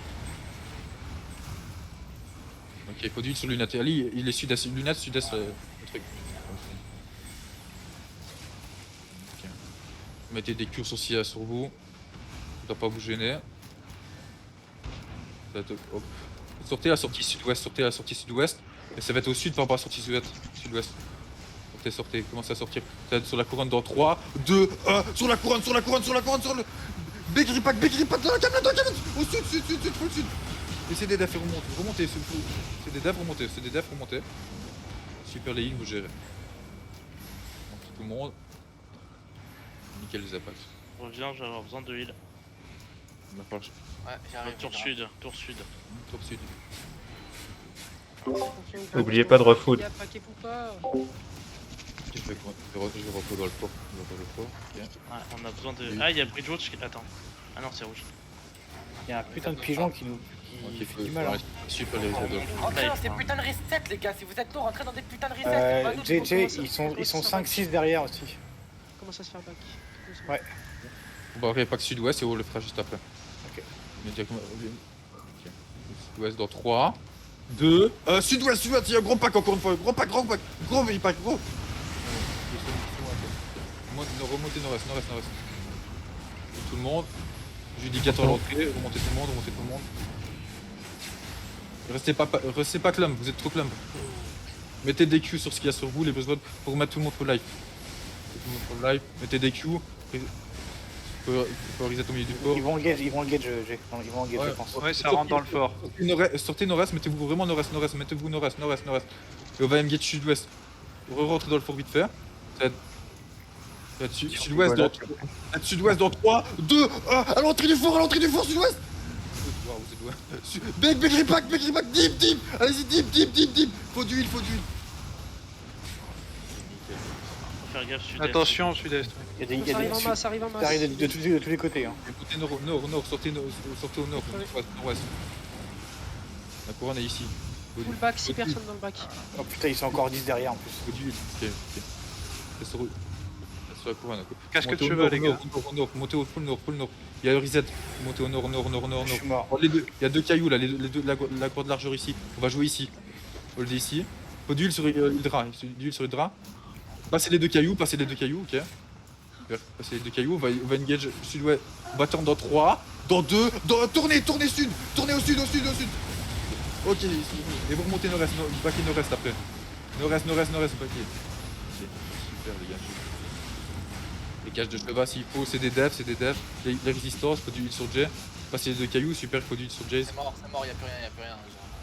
Ok, il faut du sur lunettes. Ali, il est sud-est, lunettes, sud-est, le truc. Ok. Mettez des cures aussi sur vous. Ça doit pas vous gêner. Ça va être- hop. Sortez à la sortie sud-ouest. Et ça va être au sud par rapport à la sortie sud-ouest. Sortez, commencez à sortir. Ça va être sur la couronne dans 3, 2, 1, sur la couronne, sur le. Big Ripack, dans la caméra. Au sud, full sud. Et c'est des devs, remontez, c'est des devs, remontez. Super les heals, vous gérez. Donc, tout le monde. Nickel les apax. Reviens, je vais avoir besoin de heal. Il va falloir que Ouais, j'arrive. Tour sud. Tour sud. Oubliez pas de refood. Il y a paquet ou pas. Je vais repos dans le fort. Ok. Ouais, on a besoin de. Ah, il y a Bridgewater qui. Attends. Ah non, c'est rouge. Il y a un putain de pigeon qui nous fait du mal. Super les réseaux. Rentrez dans ces putains de resets, les gars. Si vous êtes lourd, rentrez dans des putains de resets. JJ, ils sont 5-6 derrière aussi. Commence à se faire back. Ouais. On va Ripack sud-ouest et on le fera juste après. Ok. Immédiatement. Ok. Sud-ouest dans 3, 2, sud-ouest, il y a un gros pack encore une fois. Gros pack. Gros Ripack, gros. Remontez nord-est. Tout le monde. Judicateur à l'entrée, remontez tout le monde. Restez pas clump, vous êtes trop clump. Mettez des Q sur ce qu'il y a sur vous, les besoins pour mettre tout le monde au live. Mettez des Q. Faut reset au milieu du fort. Ils vont le gauge, je pense. Ouais, ça rentre dans le fort. Sortez nord-est, mettez-vous vraiment nord-est, mettez-vous nord-est. Et on va engage sud-ouest. Rentrez dans le fort vite fait. Ça va être sud-ouest dans 3, 2, 1, à l'entrée du fort, sud-ouest. Wow, vous êtes loin. Big Ripack, deep. Allez-y, deep. Faut du heal. Faire gaffe sud-est. Attention, sud-est. Il y a des, Ça arrive en masse, ça arrive en ça masse. arrive de tous les côtés. Hein. Écoutez nord, sortez au nord, nord-ouest. La couronne est ici. Full back, 6 personnes dans le bac. Oh putain, ils sont encore 10 derrière en plus. Ok. Reste sur la couronne. Casque de Montez au cheval, nord, les gars. au nord, montez au full nord. Il y a le reset. Montez au nord. Je suis mort. Oh, il y a deux cailloux là, la cour de largeur ici. On va jouer ici. Hold ici. Faut d'huile sur Hydra. Passez les deux cailloux, ok. Passez les deux cailloux, on va engage sud-ouest. On va attendre dans 3, dans 2, tournez sud. Tournez au sud. Ok, ici. Et vous remontez nord-est, baquez nord-est après. Nord-est, baquez. Ok, super les gars. Les cages de cheval s'il faut, c'est des devs. Les résistances, faut du heal sur Jay. Passez les deux cailloux, super, faut du heal sur Jay. C'est mort, y'a plus rien.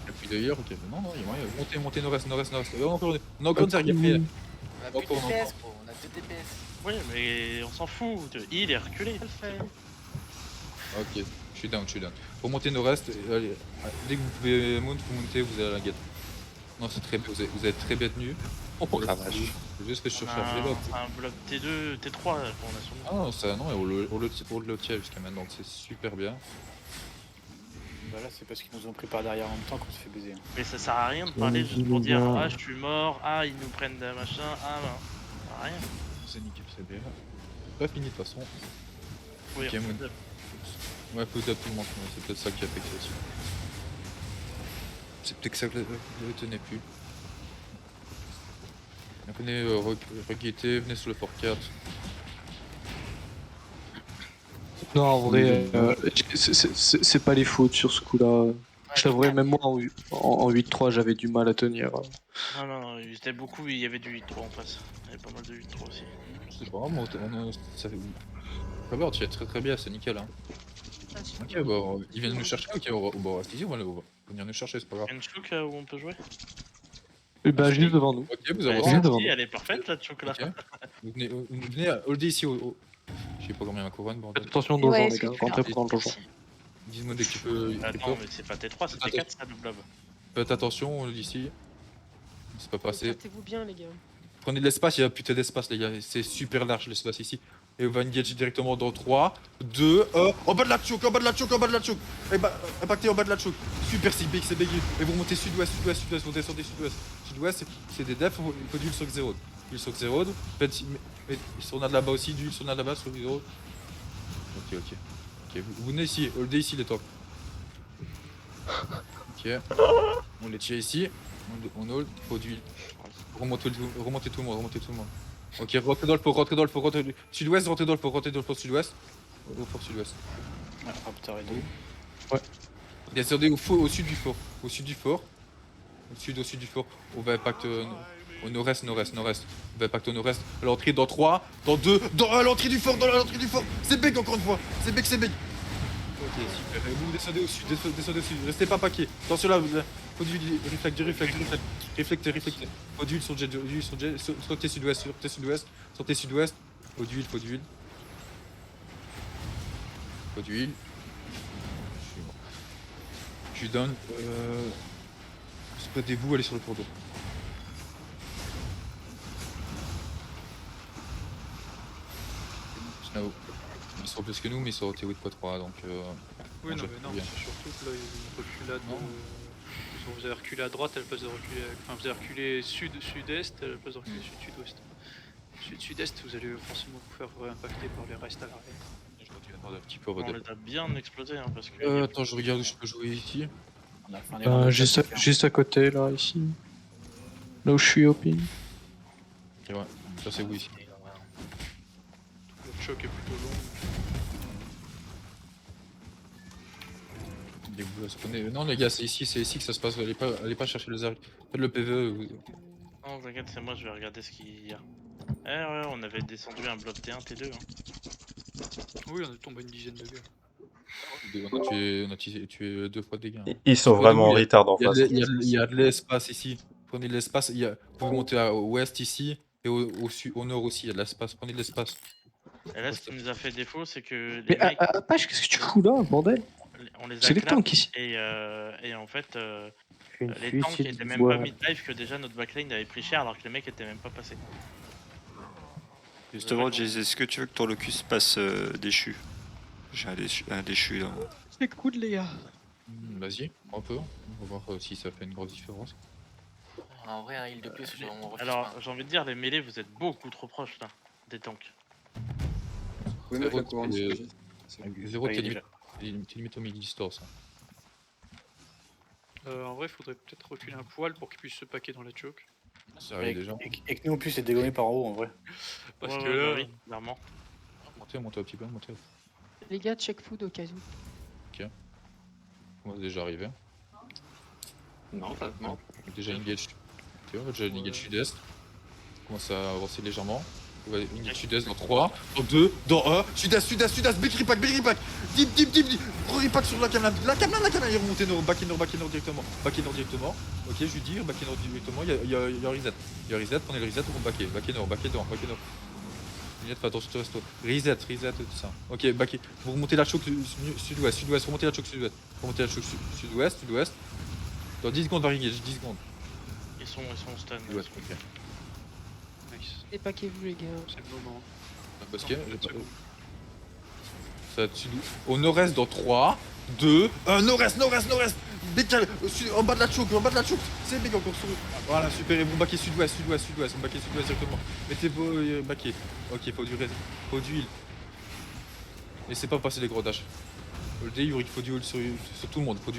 Et puis d'ailleurs, ok, non, il y a moyen. Montez nord-est. On a encore une série gameplay. On a plus de DPS, gros, on a 2 DPS. Oui, mais on s'en fout. Il est reculé. Ok, je suis down. Pour monter nord-est, allez, dès que vous pouvez mount, vous montez, vous allez à la guette. Non, c'est très bien, vous êtes très bien tenu. Oh la vache. J'ai juste fait surcharger là. C'est un bloc T2, T3 pour la Ah non, ça, non, on le tient jusqu'à maintenant, donc c'est super bien. Bah là, c'est parce qu'ils nous ont pris par derrière en même temps qu'on se fait baiser. Hein. Mais ça sert à rien de parler juste pour dire ah je suis mort, ah ils nous prennent des machins, ah ben. Ça sert à rien. C'est nickel, c'est bien. Pas fini de toute façon. Oui, Ok, moon. Ouais, put up tout le monde, c'est peut-être ça qui a fait que ça aussi. C'est peut-être que ça que le tenait plus. Donc venez requitter, venez sur le fort 4. Non, en vrai, c'est pas les fautes sur ce coup-là. Je t'avouerais, même moi en 8-3, j'avais du mal à tenir. Non, il était beaucoup, il y avait du 8-3 en face. Il y avait pas mal de 8-3 aussi. C'est pas grave, ça fait. Robert, tu es très bien, c'est nickel. Hein. Ok, bon, ils viennent nous chercher, ok, on va rester ici, on va venir nous chercher, c'est pas grave. Il y a une chouk où on peut jouer. Bah, juste devant nous. Ok, vous avez Juste devant nous. Elle est parfaite la chouk là. Ok. Vous venez à holder ici Je sais pas combien ma couronne, bordel. Attention donjon, les gars, rentrez pas dans le donjon. Dis-moi dès que tu peux. Attends, mais c'est pas T3, c'est T4 ça le blob. Faites attention, on le dit ici. C'est pas passé. Éclatez-vous bien, les gars. Prenez de l'espace, il y a putain d'espace, les gars. C'est super large l'espace ici. Et on va engage directement dans 3, 2, 1. En bas de la chouk. Et impactez en bas de la chouk. Super, c'est big. Et vous remontez sud-ouest, vous descendez sud-ouest. Sud-ouest, c'est des defs, il faut du heal sur Xerod. Heal sur Xerod. Faites, mais on a de là-bas aussi, du heal sur là-bas sur Xerod. Ok. Vous venez ici, holdez ici les tops. Ok. On les tient ici. On hold, faut du heal. Remontez tout le monde. Ok, rentrez dans le fort, sud-ouest, rentrez dans le fort sud-ouest. Au fort sud-ouest. Ouais, Raptor et 2. Ouais. Descendez au sud du fort. Au sud du fort. On va impact au nord-est. On va impact au nord-est. À l'entrée dans 3, dans 2, à l'entrée du fort, C'est big encore une fois. C'est big. Ok, super. Et vous descendez au sud. Restez pas paquet. Attention là, faut du réflecte. Réflectez. Faut du heal sur jet, sortez sud-ouest. Faut du heal. Je suis down. Spreadez-vous, allez sur le cours d'eau. Snow. Ils sont plus que nous, mais ils sont au T8.3 donc. Oui, non, j'ai mais non, bien. c'est surtout que là, ils reculent à Non. Vous avez reculé à droite à la place de reculer. Enfin, vous avez reculé sud-est à la place de reculer sud-sud-ouest. Sud-sud-est, vous allez forcément vous faire impacter par les restes à l'arrière. Je continue d'attendre un petit peu On redep. les a bien explosé hein, parce que. Attends, je regarde où je peux jouer ici. On a fait un erreur de Juste à côté, là, ici. Là où je suis, au ping. Ok, ouais, ça c'est où ici. Le choc est plutôt long. Non les gars, c'est ici que ça se passe, allez pas chercher les arcs. Faites le PVE. Non, t'inquiète, c'est moi, je vais regarder ce qu'il y a. Ouais, on avait descendu un bloc T1, T2. Hein. Oui, on est tombé une dizaine de gars. On a tué 2 fois des gars. Ils sont vraiment en retard en face. Il y a de l'espace ici. Prenez de l'espace. Vous pouvez monter au ouest ici et au nord aussi. Il y a de l'espace. Prenez de l'espace. Et là, ce qui nous a fait défaut, c'est que les Mais mecs, Apache, qu'est-ce que tu fous là, bordel? on les a C'est les clap, tanks ici. et en fait, Une les tanks fusée étaient de même bois. pas mid-life que déjà notre backline avait pris cher alors que les mecs étaient même pas passés. Justement, Jay, est-ce que tu veux que ton locus passe déchu? J'ai un déchu là. C'est cool, les gars. Vas-y, un peu. On va voir si ça fait une grosse différence. En vrai, un heal de plus, on refuse Alors, pas. j'ai envie de dire, les mêlées, vous êtes beaucoup trop proches là, des tanks. Oui, mettre la couronne, c'est- c'est juste. Avec 0, t'es limite au mid-distance. En vrai, faudrait peut-être reculer un poil pour qu'il puisse se paquer dans la choke. Ça arrive déjà. Et que nous, en plus, c'est dégommé par en haut, en vrai. Parce Ouais, que ouais, là, bah oui, clairement. Montez un petit peu, montez. Les gars, check food au cas où. On va déjà arriver. Non, pas non. Déjà engage. Ok, on va déjà engage sud-est. On commence à avancer légèrement. On va engage sud-est dans 3, dans 2, dans 1. Sud-est, big ripack. Dip. Gros ripack sur la caméra. La caméra, il est remonté nord, back in nord directement. Ok, je lui dis, back in nord directement. Il y a un reset. Prenez le reset, on va back in nord. Lunettes, fais attention, tu restes. Reset, tout ça. Ok, back in. Vous remontez la choke sud-ouest. Remontez la choke sud-ouest. Dans 10 secondes, va engage, 10 secondes. Ils sont stun. Sud-ouest, ok. nice. Dépaquez-vous, les gars. C'est le moment. Parce que ça va dessus. Au nord-est dans 3, 2, 1, nord-est. Décale, en bas de la choke. C'est big encore sur. Voilà, super. Et vous baquez sud-ouest. On baquez sud-ouest directement. Mettez-vous baquer. Ok, faut du heal. Laissez pas passer les gros dash. Le déhur, il faut du heal sur tout le monde. Faut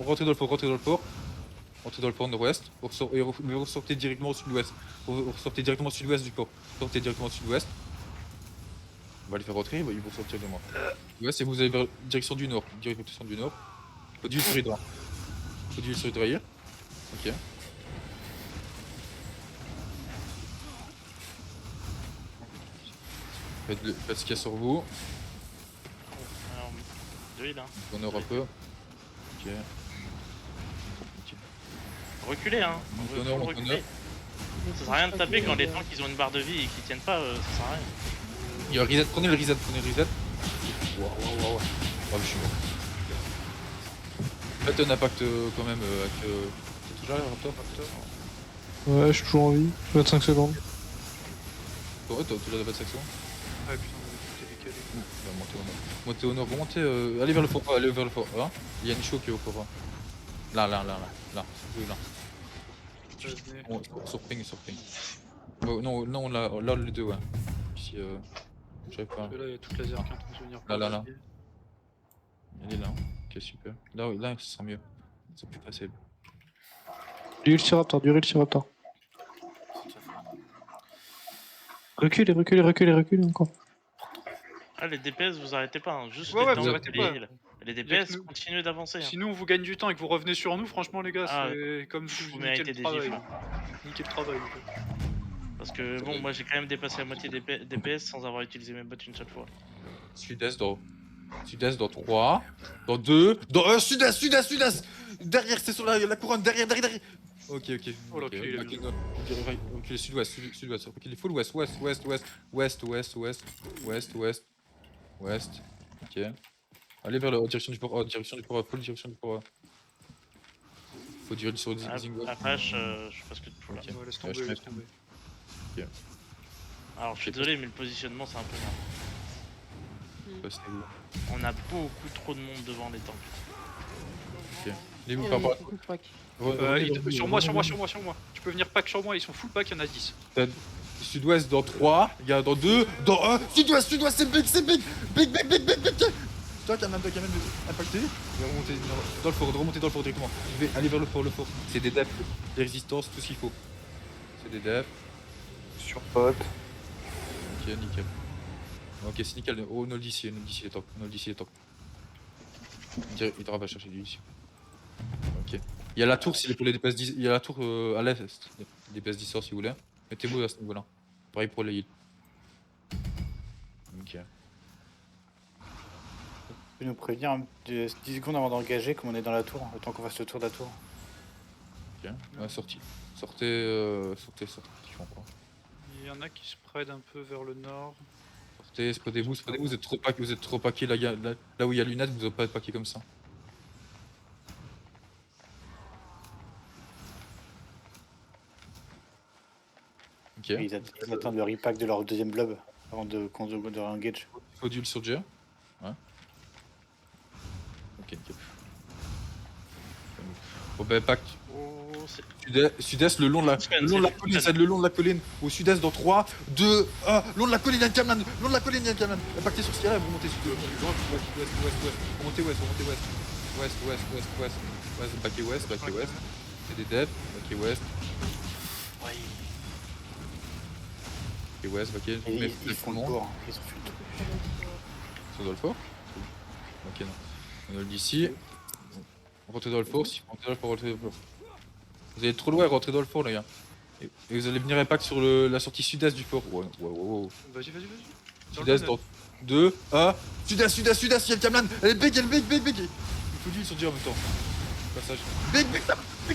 rentrer dans le fort. Entrez dans le port nord-ouest, et vous ressortez directement au sud-ouest. Vous ressortez directement au sud-ouest du port. Sortez directement au sud-ouest. On va les faire rentrer, ils vont sortir de moi. Ouest, et vous allez vers direction du nord. Faut du sur les droits. Ok. Faites ce qu'il y a sur vous. Alors, de heal, hein. On aura un peu. Ok. Reculez, hein. Monte au Reculez. Ça sert à rien de taper quand les tanks ils ont une barre de vie et qu'ils tiennent pas, ça sert à rien. Il y a un reset, prenez le reset. Waouh. Oh, je suis mort. Faites un impact quand même avec. C'est toujours là, Raptor. Ouais, je suis toujours en vie. 25 secondes. Ouais, tu l'as 25 secondes. Ah putain, t'es décalé. Montez au nord, remontez. Allez vers le fort. Hein, il y a une choke qui est au fort. Là. Oui, là. Sur ping. Non, là les deux, ouais. Ici, je sais pas. Parce que là, il y a toute la zerk qui est en train de se venir. Là. Elle est là. Ok, super. Là, ça sent mieux. C'est plus facile. Du Raptor. Reculez encore. Ah, les DPS, vous arrêtez pas, hein. Juste Ouais, les vous tanks, arrêtez pas. les DPS continuent d'avancer. Hein. Sinon, on vous gagne du temps et que vous revenez sur nous, franchement, les gars, c'est comme si vous vous méritez niquez des le travail. gifles. Niquez le travail. Parce que bon, moi j'ai quand même dépassé la moitié des DPS sans avoir utilisé mes bots une seule fois. Sud-est dans 3, dans 2, dans 1, sud-est. Derrière, c'est sur la couronne, derrière. Ok. Oh là, il est bien. Ok, sud-ouest. Ok, il faut l'ouest, ouest. Ok. Allez vers la direction du port. Full direction du port. Faut durer sur Zingo. Apache, je sais pas ce que tu fous là. Ouais, laisse tomber. Ok. Alors je suis désolé, mais le positionnement c'est un peu merde. On a beaucoup trop de monde devant les tanks. Ok. Les vous par rapport à... Sur moi. Tu peux venir pack sur moi, ils sont full pack, il y en a 10. Sud-ouest dans 3, il y a dans 2, dans 1, sud-ouest, c'est big. Toi, qui a même impacté, je vais remonter dans le fort directement. Je vais aller vers le fort. C'est des defs, des résistances, tout ce qu'il faut. C'est des defs. Sur pote. Ok, nickel. Ok, c'est nickel. Oh, no d'ici les tanks. Il va chercher du ici. Ok. Il y a la tour, c'est pour les DPS 10. Il y a la tour à l'est, DPS 10 si vous voulez. Mettez-vous à ce niveau-là. Pareil pour les heals. Ok. Tu peux nous prévenir 10 secondes avant d'engager, comme on est dans la tour, le temps qu'on fasse le tour de la tour. Ok, ouais, sortez, ils font quoi? Il y en a qui spread un peu vers le nord. Sortez, spreadez-vous, vous êtes trop paqués là où il y a lunettes, vous n'êtes pas paqués comme ça. Ok. Ils attendent le repack de leur deuxième blob avant de re-engage. Module sur J. Ouais. Ok, nickel. Bon bah pack. Oh, c'est... Sud-est, le long de la colline, c'est le long de la colline. Au sud-est dans 3, 2, 1. Long de la colline, il y a une Camlan. Long de la colline, il y a une Camlan. Impactez sur ce qu'il y a, vous montez sud-ouest, ouest. Remontez ouest, Ouest. Ouest, backé ouest. C'est des devs, backé ouest. Ouais. Et ouest, backé. Ils font le tour. Ils ont fait le tour. Ils sont dans le fort. Ok, non. On a d'ici. Rentrez dans le fort, si vous rentrez dans le fort, rentrez dans le fort. Vous allez trop loin, rentrez dans le fort, les gars. Et vous allez venir impact sur la sortie sud-est du fort. Wow. Vas-y. Sud-est dans 2, 1. Sud-est, il y a le Camlan. Elle est big. Il faut dire, ils sont déjà en même temps. Passage. Big,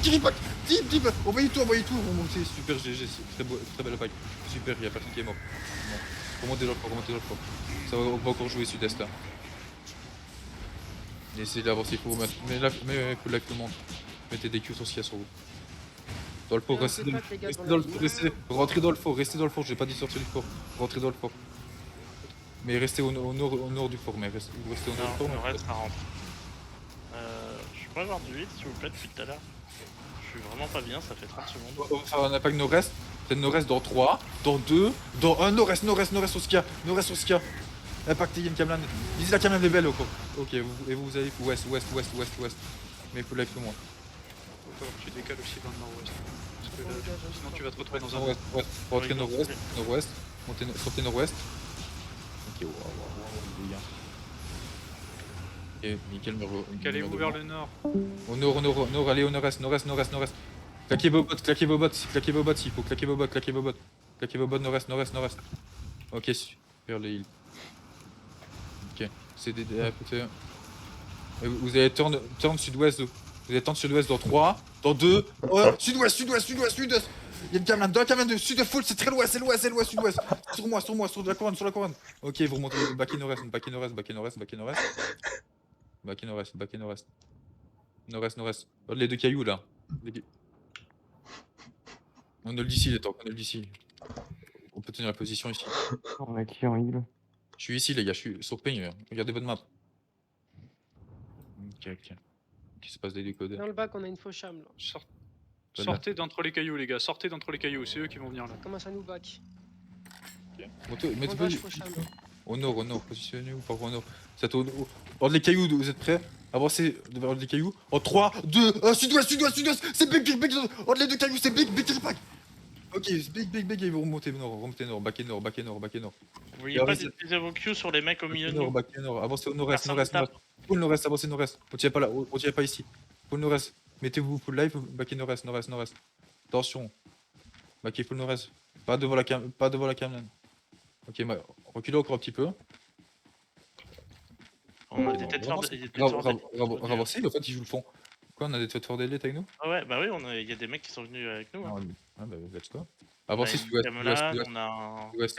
qui impact. Deep. Envoyez tout. Remontez, super GG, très belle attaque. Super, il y a personne qui est mort. Remontez dans le fort. Ça va encore jouer sud-est là. Essayez d'avancer, il faut remettre. Mais là, il faut là que le monde. Mettez des Q sur ce qu'il y a sur vous. Dans le fort, restez dans le fort, je vais pas dit sortir du fort. Rentrez dans le fort. Mais restez au nord du fort, mais restez au nord du fort. Le reste, ça rentre. Je peux avoir du 8 s'il vous plaît depuis tout à l'heure. Je suis vraiment pas bien, ça fait 30 secondes. On va faire un impact nord-est. Peut-être nord-est dans 3, dans 2, dans 1, nord-est sur ce qu'il y a. Impactez, il y a une Camlan. Visez la Camlan des belles encore. Ok, et vous allez ouest. Mais il faut l'aller plus loin. Tu décales aussi dans le nord-ouest. Sinon tu vas te retrouver dans un... Nord-ouest. Rentrez nord-ouest. Sortez nord-ouest. Ok, ok, nickel. Calez-vous vers le nord. Au nord, allez au nord-est. Claquez vos bottes s'il faut. Claquez vos bottes, nord-est. Ok, super les heals. Ok, c'est des à côté. Vous allez turn sud-ouest. Vous allez turn sud-ouest dans 3, dans 2, sud-ouest. Il y a une Camlan, dans la Camlan de sud de full, c'est très loin, sud-ouest. Sur moi, sur la couronne. Ok, vous remontez, backé nord-est. Nord-est. Les deux cailloux là. On a le DC les tanks, On peut tenir la position ici. On a qui en heal? Je suis ici les gars, je suis sur Ping, regardez votre map. Ok. Qui se passe des décodeurs. Dans le bac, on a une fausse cham là. Sortez d'entre les cailloux, les gars. C'est eux qui vont venir là. Comment ça nous back? Mettez pas au nord, positionnez-vous par au nord. C'est au nord. Hors les cailloux, vous êtes prêts? Avancez vers les cailloux. En 3, 2, 1, sud-ouest. C'est big. Hors les deux cailloux, c'est big impact. Ok, c'est big, et vous remontez nord, backé nord. Vous voyez pas d'utiliser vos Q sur les mecs au milieu de nous? Backé nord, avancez au nord-est. Personne Nord-est, avancez nord-est. On tire pas là, on tire pas ici. Full nord-est. Mettez-vous full life, backé nord-est. Attention. Backé full nord-est. Pas devant la Camlan. Ok, reculez encore un petit peu. On a des têtes fortes. Ravancez, en fait, ils jouent le fond. Quoi, on a des têtes fortes d'élite avec nous? Ah ouais, bah oui, il y a des mecs qui sont venus avec nous. Hein. Ah bah, let's go. Avancez sud-ouest.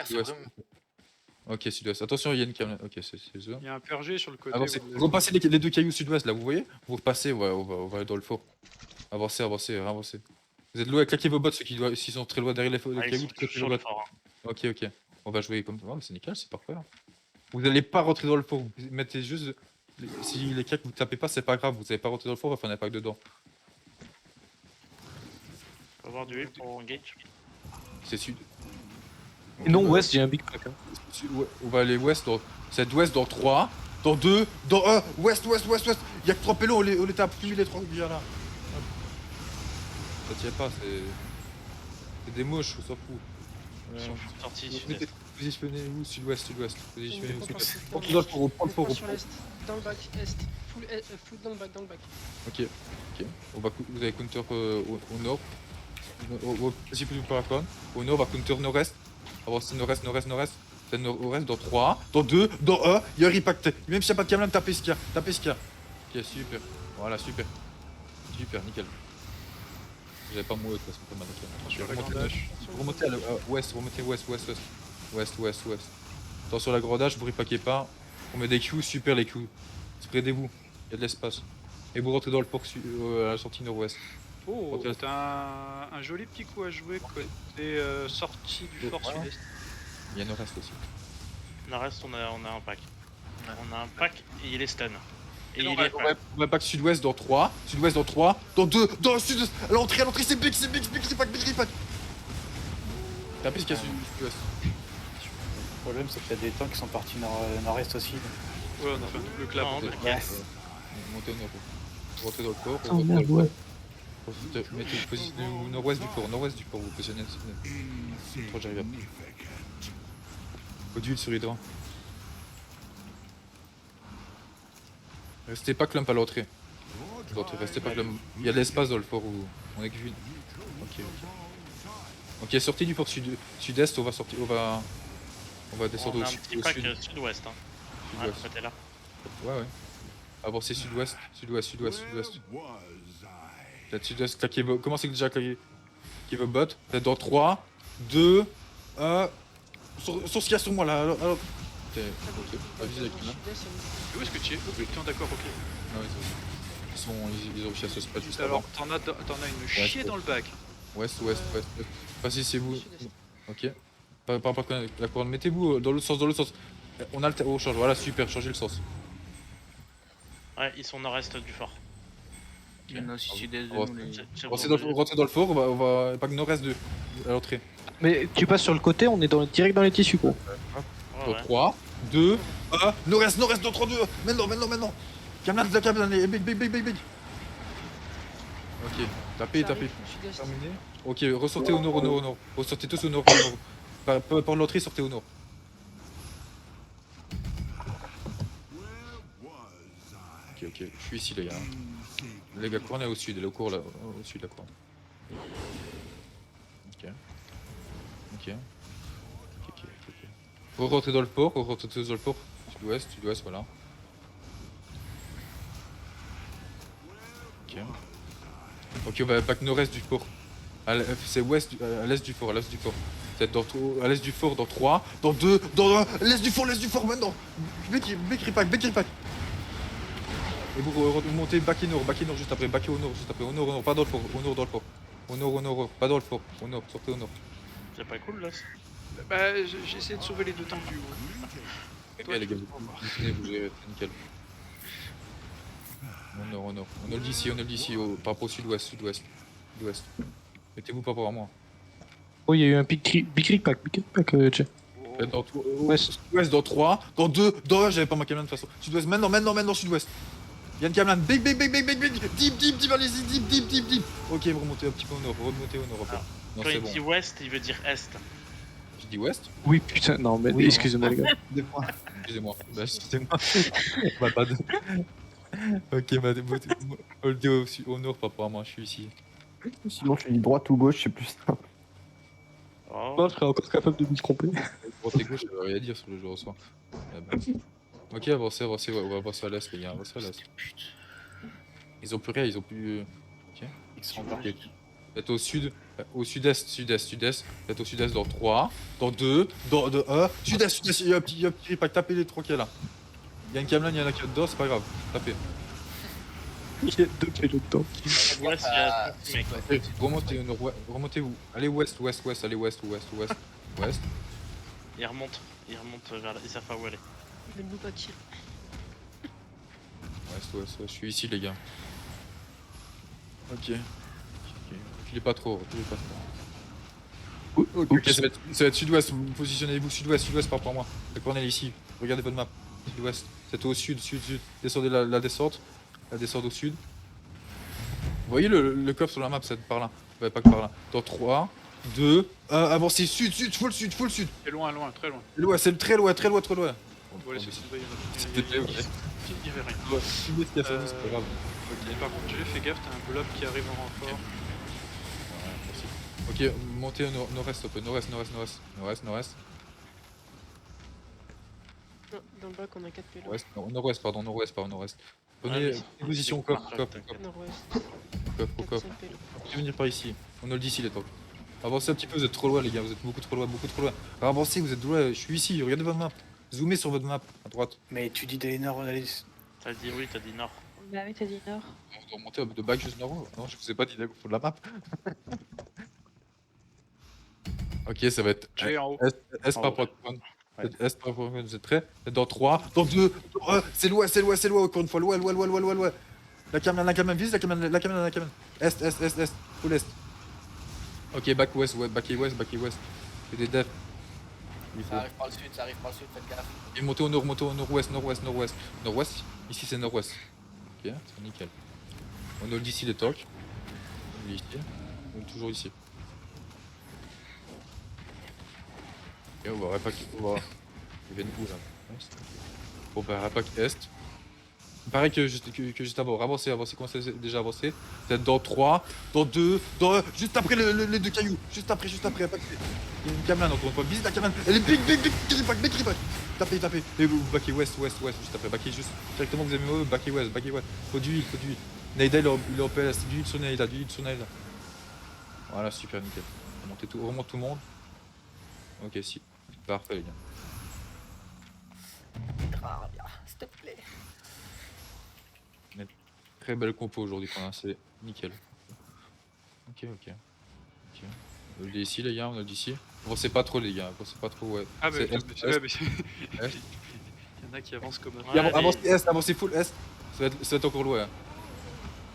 Sud-ouest. Ok, sud-ouest. Attention, il y a une Camlan. Ok, c'est eux. Il y a un pergé sur le côté. Avancez. Repassez les deux cailloux sud-ouest, là, vous voyez? Vous repassez, on va aller dans le fort. Avancez. Vous êtes loin, claquez vos bottes, ceux qui sont très loin derrière les cailloux. Sur le fort. Ok. On va jouer comme ça. C'est nickel, c'est parfait. Là. Vous n'allez pas rentrer dans le fort, vous mettez juste... Si les cacs vous tapez pas, c'est pas grave, vous n'allez pas rentrer dans le fort, on va faire un impact dedans. On va avoir du 8 pour engage. C'est sud. Et non, ouest, j'ai un big pack. On va aller ouest, c'est ouest dans 3, dans 2, dans 1, ouest. Il y a que 3 pélos, on les tape, plus les 3 viens là. Ça tient pas, c'est des moches, on s'en fout. Ils sont sortis sud-est. Positionnez-vous sud-ouest. Positionnez-vous sud-ouest. Prends le fort sur l'est. Dans le bac, est. Full dans le bac. Ok. Vous allez counter au nord. Au principe du paracon. Au nord, on va counter nord-est. Avancez nord-est. C'est nord-est dans 3, dans 2, dans 1. Il y a un repact. Même s'il n'y a pas de Camlan, tapez ce qu'il y a. Ok, super. Voilà, super, nickel. J'avais pas mourir de toute façon, pas mal. Vous remontez à l'ouest, ouest. Attention à la gradage, vous repaquez pas. On met des Q, super les Q. Spreadez-vous, il y a de l'espace. Et vous rentrez dans le port à la sortie nord-ouest. Oh, t'as un joli petit coup à jouer côté sortie du fort sud-est. Il y a Nord-Est aussi. Nord-Est, on a un pack. On a un pack et il est stun. Et on il va, est on va pack sud-ouest dans 3, sud-ouest dans 3, dans 2, dans le sud-est. À l'entrée, c'est big, ripack, big ripack. Tapez ce qu'il y a sud-ouest. Le problème, c'est qu'il y a des tanks qui sont partis nord-est aussi. Ouais, on a fait un double clap. Montez au nord. Rentrez dans le fort. Oh merde, ouais. Positionnez-vous nord-ouest du fort, vous positionnez. Trop j'arrive après. Faut d'huile sur Hydra. Restez pas clump à l'entrée. Restez pas clump. Il y a de l'espace dans le fort où on est que vu. Ok. Ok, sortie du fort sud-est, on va sortir. On va descendre on au a un sud. petit pack sud-ouest. Hein. Sud-ouest. Ah, côté là. Ouais. Avancez sud-ouest. Peut-être sud-ouest, claquez vos. Commencez déjà à claquer vos bottes. Peut-être dans 3, 2, 1. Sur ce qu'il y a sur moi là. Alors. Ok, avisez avec là. Où est-ce que tu es? Tiens, d'accord, ok. Non, ils ont réussi à se spot juste Alors, avant. t'en as une chier dans le bac. Ouest. Passez, c'est vous. Ok. Par rapport à la couronne, mettez-vous dans l'autre sens. On a le oh, change, voilà, super, changez le sens. Ouais, ils sont nord-est du fort. Il y en a aussi sud-est de nous. Rentrez dans le fort, on va pas que nord-est à l'entrée. Mais tu passes sur le côté, on est direct dans les tissus, quoi. Dans 3, 2, 1, nord-est, dans 3, 2, maintenant. Camlan, big. Ok, tapez. Terminé. Ok, ressortez au nord. Ressortez tous au nord. Par l'entrée, sortez au nord. Ok, je suis ici les gars. Les gars, couronne est au sud, elle est au cours là, au sud de la couronne. Ok. Vous rentrez dans le port, sud-ouest, voilà. Ok, on va back nord-est du port. C'est à l'est du fort, Peut-être à l'est du fort dans 3, dans 2, dans 1, l'est du fort maintenant. Back ripack. Et vous montez back et nord juste après, au nord, pas dans le fort, au nord, pas dans le fort, au nord, sortez au nord. C'est pas cool là. Bah, j'ai essayé de sauver les deux tanks du haut. Ok les gars, vous gérez, nickel. Au nord. On a le d'ici, par rapport au sud-ouest. Mettez-vous pas pour moi. Oh, il y a eu un big pack, Jay. Dans ouest dans 3, dans 2, dans 1, j'avais pas ma Camlan de toute façon. Sud-ouest, maintenant, sud-ouest. Il y a une Camlan, big, deep, allez-y, deep. Ok, vous remontez un petit peu au nord, après. Non, quand il dit ouest, il veut dire est. J'ai dit ouest? Oui, putain, non, mais excusez-moi, les gars. Excusez-moi. Bah, pas de... Ok, on le dit au nord, pas pour moi, je suis ici. Sinon, je dis droite ou gauche, c'est plus simple. Oh. Moi, je serais encore capable de me tromper. Droite et gauche, ça veut rien dire sur le jeu en soi. Ok, avancez, ouais, on va avancer à l'est, les gars, avancez à l'est. Ils ont plus rien, Ok. Ils sont partis. Peut-être au sud-est. Peut-être au sud-est dans 3, dans 2, dans 1. Sud-est, il y a un petit ripack, tapez les 3 qu'il y a là. Il y a une Camlan, il y en a qui est dedans, c'est pas grave, tapez. Il y a 2 pélos dedans. Ouest, il y a mec. Remontez vous. Allez ouest, allez ouest. Il remonte vers là, ils savent pas où aller. Le blue pack. Ouest, je suis ici les gars. Ok. Reculez pas trop. Ok, ça va être sud-ouest, positionnez-vous sud-ouest par rapport à moi. La cornelle est ici, regardez votre map. Sud-ouest, c'est au sud. Descendez la descente au sud. Vous voyez le coffre sur la map, c'est par là. Ouais, pas que par là. Dans 3, 2, 1, avancez sud, full sud. C'est loin, très loin. Ouais, c'est très loin. Voilà, c'est il C'était ok. y avait rien. C'est pas grave. Ok, par contre, j'ai fait gaffe, t'as un blob qui arrive en renfort. Ok, montez au nord-est, nord-est. Dans le bac, on a 4 pélos. Nord-ouest. Prenez position au coffre. Nord-ouest. Au coffre. Vous venir par ici. On a le d'ici les tanks. Avancez un petit peu, vous êtes trop loin les gars, vous êtes beaucoup trop loin. Avancez, vous êtes loin, je suis ici, regardez votre map. Zoomez sur votre map, à droite. Mais tu dis d'aller nord, T'as dit oui, t'as dit nord. Bah oui, t'as dit nord. On doit remonter de back juste nord. Non, je vous ai pas dit au fond de la map. Ok, ça va être Je vais en haut. Est En par haut. Pokémon. Ouais. Est par Pokémon, vous êtes prêts? Dans 3, dans 2, dans 1. C'est loin, c'est loin, c'est loin. Encore une fois, loin, loin, loin, loin, loin, loin. La caméra, vise la caméra, la caméra. Est. Full est. Ok, back west, back west. C'est des devs. Il faut. Ça arrive par le sud, faites gaffe. Et monter au nord-ouest. Nord-ouest, ici c'est nord-ouest. Ok, c'est nickel. On hold ici les talks. On est ici. On est toujours ici. Ok, on va repack. Ils viennent où là? Bon bah repack est. Pareil que juste avant. Avancez, commencez déjà à avancer. Vous êtes dans 3, dans 2, dans 1. Juste après les deux cailloux. Juste après. Apac. Il y a une caméra encore une fois. Visite la caméra. Elle est big ripack. Tapez. Et vous backez west, juste après. Backez juste directement, vous avez mis backez west. Faut du heal. Naida il est en PLS. Du heal sur Naida. Voilà, super nickel. Remonte tout le monde. Ok, si. Parfait les gars. S'il te plaît. Très belle compo aujourd'hui qu'on a, c'est nickel. Ok. On a le ici les gars, on a le d'ici. Avancez pas trop les gars, ouais. Ah bah, C'est mais est, ouais, mais est. il y en a qui avancent comme un. Et avancez full est. Ça va être encore loin.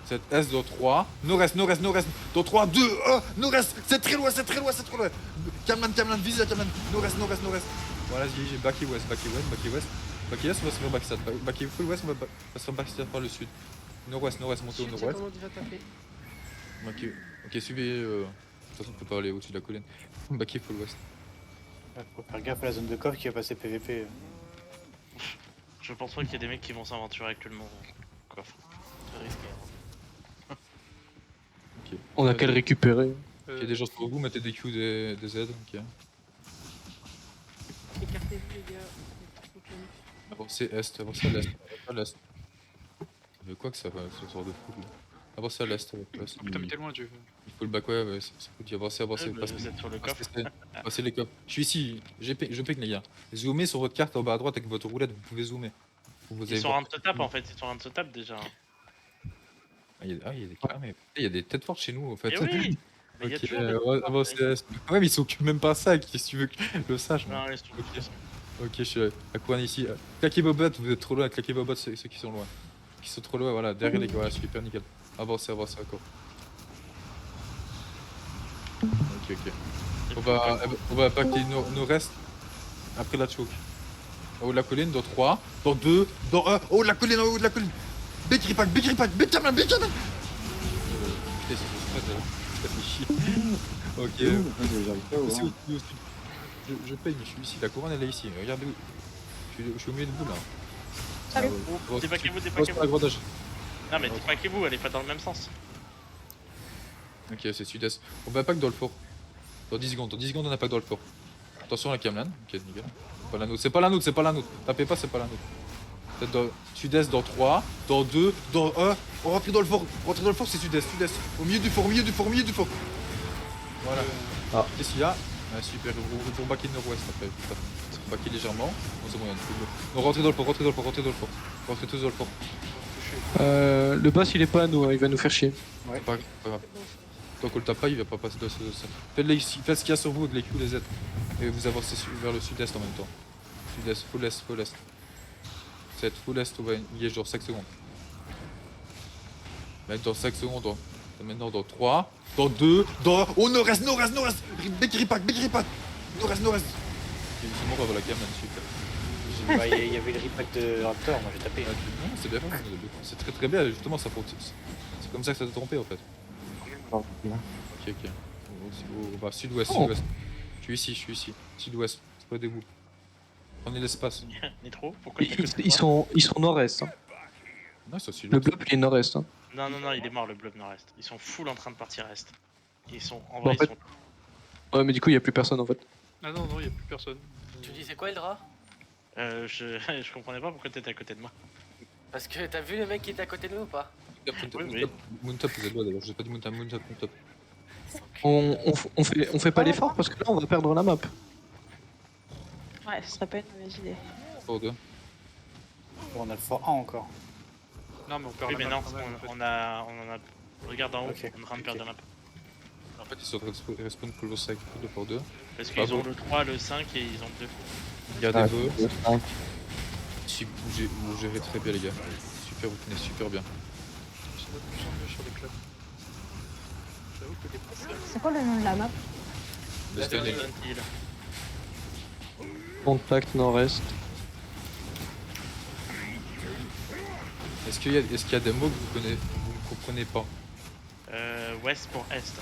C'est est dans 3. Nord-est. Dans 3, 2, 1. Nord-est. C'est très loin. Cameron, vise la Cameron. Nord-est. Voilà, j'ai backé west. Backé est, on va se faire backstab. Backé full west, on va se faire backstab par le sud. Nord-ouest, montez au Sud, c'est nord-ouest. comment il va taper. Ok, suivez. De toute façon, on peut pas aller au-dessus de la colline. Backé full west. Faut faire gaffe à la zone de coffre qui va passer PVP. Je pense pas qu'il y a des mecs qui vont s'aventurer actuellement. Coffre. Très risqué. Ok. On a qu'à le récupérer. Il y a des gens sur vous, mettez des Q, des Z. Ok. Écartez-vous les gars. Avancez est, avancez à l'est. Mais quoi que ça va, ce genre de fou. Avancez à l'est. Putain, mais t'es loin, Dieu. Il faut le back, ouais, c'est faut dire avancer. Vous êtes sur le coffre. Passez les coffres. Je suis ici, je pique les gars. Zoomez sur votre carte en bas à droite avec votre roulette, vous pouvez zoomer. Ils sont en train de se taper en fait, déjà. Il y a des têtes fortes chez nous en fait. Eh oui. Mais y a Ok, toujours avancez à l'est. Ouais, mais ils s'occupent même pas ça, qu'est-ce que tu veux que je le sache moi. Non, laisse tomber. Ok, je suis à couronne ici. Claquez vos bottes, vous êtes trop loin, claquez vos bottes ceux qui sont loin. Qui sont trop loin, voilà, derrière les gars, voilà, super nickel. Avancez encore. Ok. On va pacter nord-est après la choke. En haut de la colline, dans 3, dans 2, dans 1. Oh, la colline, en haut de la colline. Big ripack, big cameron. Putain, c'est ça fait chier. Ok. Je paye, mais je suis ici. La couronne, elle est ici. Regardez où. Je suis au milieu de vous là. Salut. Dépaquez-vous. Non, mais dépaquez-vous, elle est pas dans le même sens. Ok, c'est sud-est. On va pack dans le fort. Dans 10 secondes, on a pack dans le fort. Attention à la Cameron. Ok, nickel. C'est pas la nôtre. Tapez pas, c'est pas la nôtre. Peut-être dans sud-est, dans 3, dans 2, dans 1. On rentre dans le fort. C'est sud-est. Au milieu du fort. Voilà. Qu'est-ce qu'il y a? Ah, super, vous backer nord-ouest après. Vous backer légèrement. Bon, c'est bon, il y a une foule. Non, rentrez dans le fort. Rentrez tous dans le fort. Le boss il est pas à nous, hein, il va nous faire chier. Ouais. Pas grave. Tant qu'on le tape pas, il va pas passer de ça. Faites ce qu'il y a sur vous avec les Q, les Z. Et vous avancez vers le sud-est en même temps. Sud-est, full est. C'est full est, on va y est genre 5 secondes. Maintenant dans 5 secondes, maintenant dans 3, dans 2, dans 1. Oh, nord-est. Big ripack. Nord-est. C'est mort avant la gamme là-dessus. Bah, il y avait le repack de Raptor, moi j'ai tapé. Non, c'est bien, c'est très bien, justement, ça faut. C'est comme ça que ça t'a trompé en fait. Ok. On va sud-ouest. Je suis ici. Sud-ouest, spreadez-vous. Prenez l'espace. Nitro, pourquoi Ils sont nord-est. Hein. Non, c'est sud-ouest. Le blob il est nord-est. Hein. Non, il est mort le blob nord-est. Ils sont full en train de partir est. Ils sont en Bah, vrai, en fait- Ouais, mais du coup il y a plus personne en fait. Ah non, il y a plus personne. Tu disais quoi, Eldra? je comprenais pas pourquoi t'étais à côté de moi. Parce que t'as vu le mec qui était à côté de nous ou pas? Moontop, vous êtes loin d'ailleurs, j'ai pas dit Moontop. On fait pas l'effort parce que là on va perdre la map. Ouais, ce serait pas une mauvaise idée. Fort 2. On a le fort 1 encore. Non, mais on perd Oui, la mais map non, quand même, en fait. on en a. Regarde en haut, Ok, on est en train de perdre la map. En fait, ils sont en train de respawn close avec 2 pour 2. Parce Ah qu'ils ont bon le 3, le 5 et ils ont le 2. Gardez Ah, vos. le 5. Vous gérez très bien, les gars. Super, vous tenez super bien. Ça va de plus en mieux sur les clubs. J'avoue que des passeurs. C'est quoi le nom de la map? Le stun est- Hill. Contact nord-est. Est-ce qu'il y a des mots que vous ne comprenez pas? Ouest pour Est.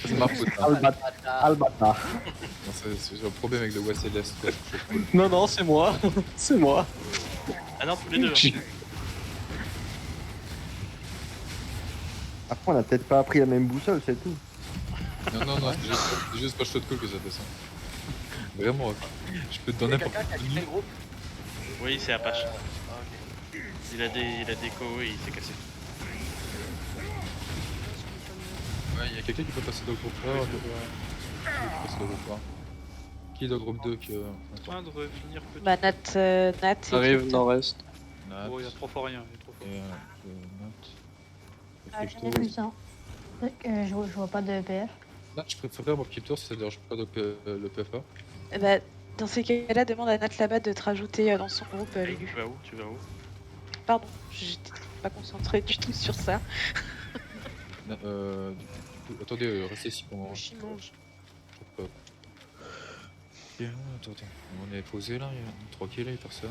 C'est ma faute. Hein. Albata. Non, j'ai un problème avec le West et l'Est. Quoi. Non, non, c'est moi. C'est moi. Ah non, tous les deux. Hein. Après, on a peut-être pas appris la même boussole, c'est tout. Non, c'est juste pas shot call que ça fait ça. Vraiment, je peux te donner n'importe Quelqu'un qui a quitté le groupe. Oui, c'est Apache. Ok. Il a des co et il s'est cassé. Ouais, il y a quelqu'un qui peut passer dans le groupe 1. Qui peut passer dans le groupe 1. Qui est dans le groupe 2 que... En train de revenir petit. Bah, Nat et Arrive Crypto. nord-est. Nat, Oh, il y a trop fort rien, il y a trop fort. et Nat. Ah, Et j'en ai Crypto. vu ça. Je vois pas de PF. Nat, je préférerais avoir Crypto si ça dérange pas le PFA. Bah, dans ces cas-là, demande à Nat là-bas de te rajouter dans son groupe, Lulu. Tu vas où Pardon, j'étais pas concentrée du tout sur ça. Du coup, attendez, restez ici pour moi. Chi mange. Attends. On est posé là, il y a 3 kills, il y a personne.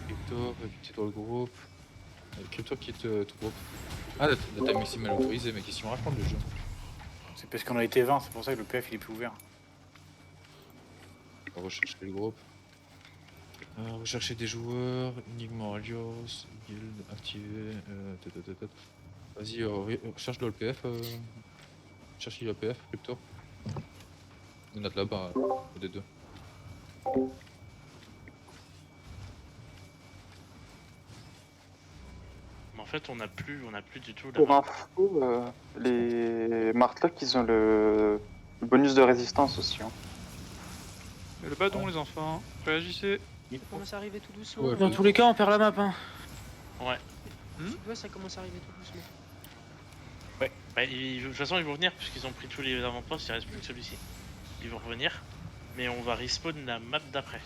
Crypto, qui est dans le groupe. Crypto quitte tout groupe. Ah, la time ici mal autorisée, mais qu'est-ce qu'on raconte le jeu? C'est parce qu'on a été 20, c'est pour ça que le PF il est plus ouvert. On va rechercher le groupe. Rechercher des joueurs, uniquement Alios, guild activé. Vas-y, recherche le PF. Cherche le PF, Crypto. On a là-bas, des deux. Mais en fait, on a plus du tout la Pour map. info, les Martlock, ils ont le bonus de résistance aussi. Hein. Et le badon, les enfants, réagissez. Ça commence à arriver tout doucement. Ouais, Dans tous les cas, on perd la map. Hein. Ouais. Ouais, ça commence à arriver tout doucement. Bah, de toute façon, ils vont venir puisqu'ils ont pris tous les avant-postes, il reste plus que celui-ci. Ils vont revenir, mais on va respawn la map d'après.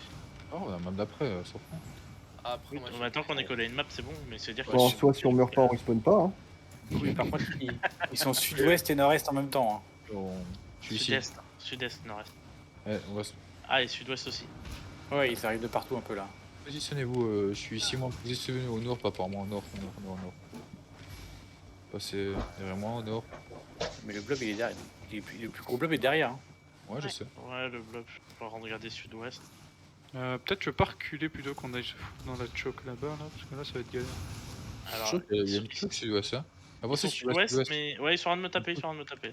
Oh, la map d'après, sur fond. Après, moi, Maintenant qu'on est collé à une map, c'est bon, mais c'est dire que. Bon, soit si on meurt pas, on respawn pas. Hein. Oui, par contre, ils sont sud-ouest et nord-est en même temps. Hein. Je suis ici. Sud-est, sud-est, nord-est. Ouais, on va se... Ah, et sud-ouest aussi. Ouais, ils arrivent de partout un peu là. Positionnez-vous, je suis ici, moi, positionnez-vous au nord, pas par moi, au nord. Passez derrière moi, au nord. Mais le blob il est derrière. Le plus gros blob est derrière. Hein. Ouais, je sais. Ouais, le bloc, je vais regarder sud-ouest. Peut-être je vais pas reculer plutôt qu'on aille se foutre dans la choke là-bas, là, parce que là ça va être galère. Alors, Il y a une truc sud-ouest, hein. ils Avancez sont sud-ouest, mais ouais, ils sont en train de me taper,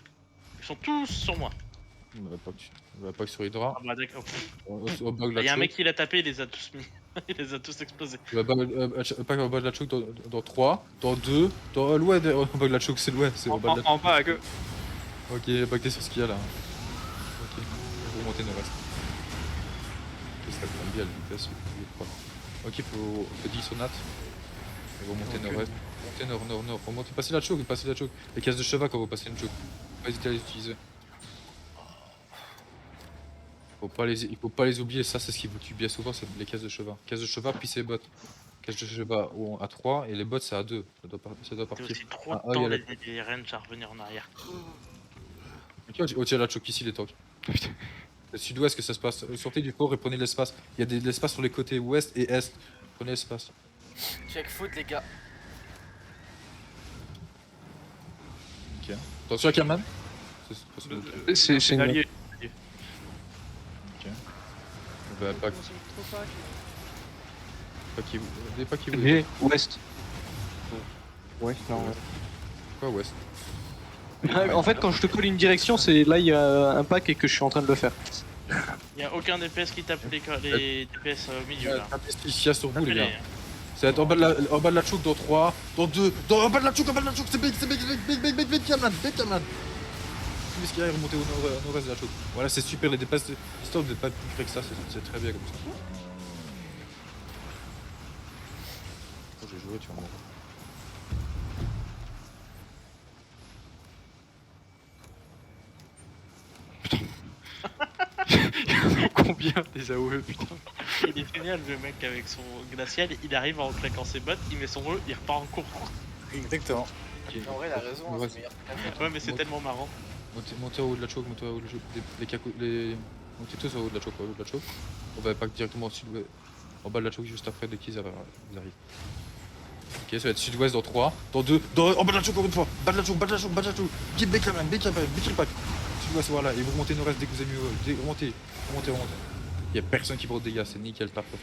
Ils sont tous sur moi. On va pas que sur Hydra. Ah bah d'accord. Au bas de la Il y a un choke. mec qui l'a tapé, il les a tous mis. Il les a tous explosés. Pas au bas de la choke dans 3, dans 2, dans l'ouest, au bas de la choke, c'est l'ouest, c'est au bas de la En bas à gauche. Ok, backté sur ce qu'il y a là. Ok, vous remontez nord-est. Ok, ça tombe bien la vitesse, ok, faut 10 sur Nat. Et vous remontez nord-est. Montez nord. Remontez, passez la choke. Les cases de cheval quand vous passez une choke. Faut pas hésiter à les utiliser. Il faut pas les oublier, ça c'est ce qui vous tue bien souvent, c'est les cases de cheval. Cases de cheval puis c'est les bots. Cases de cheval à 3 et les bots c'est à 2. Ça doit C'est partir. aussi trop Ah, de temps il y a les ranges à revenir en arrière. Ok, on tire la choke ici les tanks. C'est le sud-ouest que ça se passe. Sortez du fort et prenez l'espace. Il y a de l'espace sur les côtés ouest et est. Prenez l'espace. check foot, les gars. Ok. Attention à Kaman. C'est une... allié. Ok. On va pas. Trop pas. Pas qui vous. J'ai ouest. Ouais, non. Quoi ouest? En fait, quand je te colle une direction, c'est là il y a un pack et que je suis en train de le faire. Il y a aucun DPS qui tape les DPS au milieu là. Ici sur vous les gars. Tapez-les, hein. Ça va être en bas de la choke dans 3, dans 2, en bas de la choke, c'est big, Kaman. Tout ce qui est remonté au nord-est de la choke. Voilà, c'est super, les DPS, l'histoire de pas plus près que ça, c'est très bien comme ça. Oh, j'ai joué, tu vas mourir. Combien des AOE, putain. Il est génial le mec avec son glacial, il arrive en claquant ses bottes, il met son E, il repart en courant. Exactement. En vrai, il a raison, Ouais, c'est meilleur que la Ouais mais c'est tellement marrant. Montez au haut de la choke, montez au haut de la choke. Montez tous au haut de la choke, au haut de la choke. On va pas directement au sud-ouest. En bas de la choke juste après dès qu'ils arrivent. Ok, ça va être sud-ouest dans 3, dans 2, en bas de la choke encore une fois. Bas de la choke, bas de la choke, bas de la choke. Guide Bec la main, Bec Ripac. Sud-ouest, voilà, et vous remontez nord-est dès que vous avez mieux. Remontez. Y'a personne qui prend de dégâts, c'est nickel, parfait.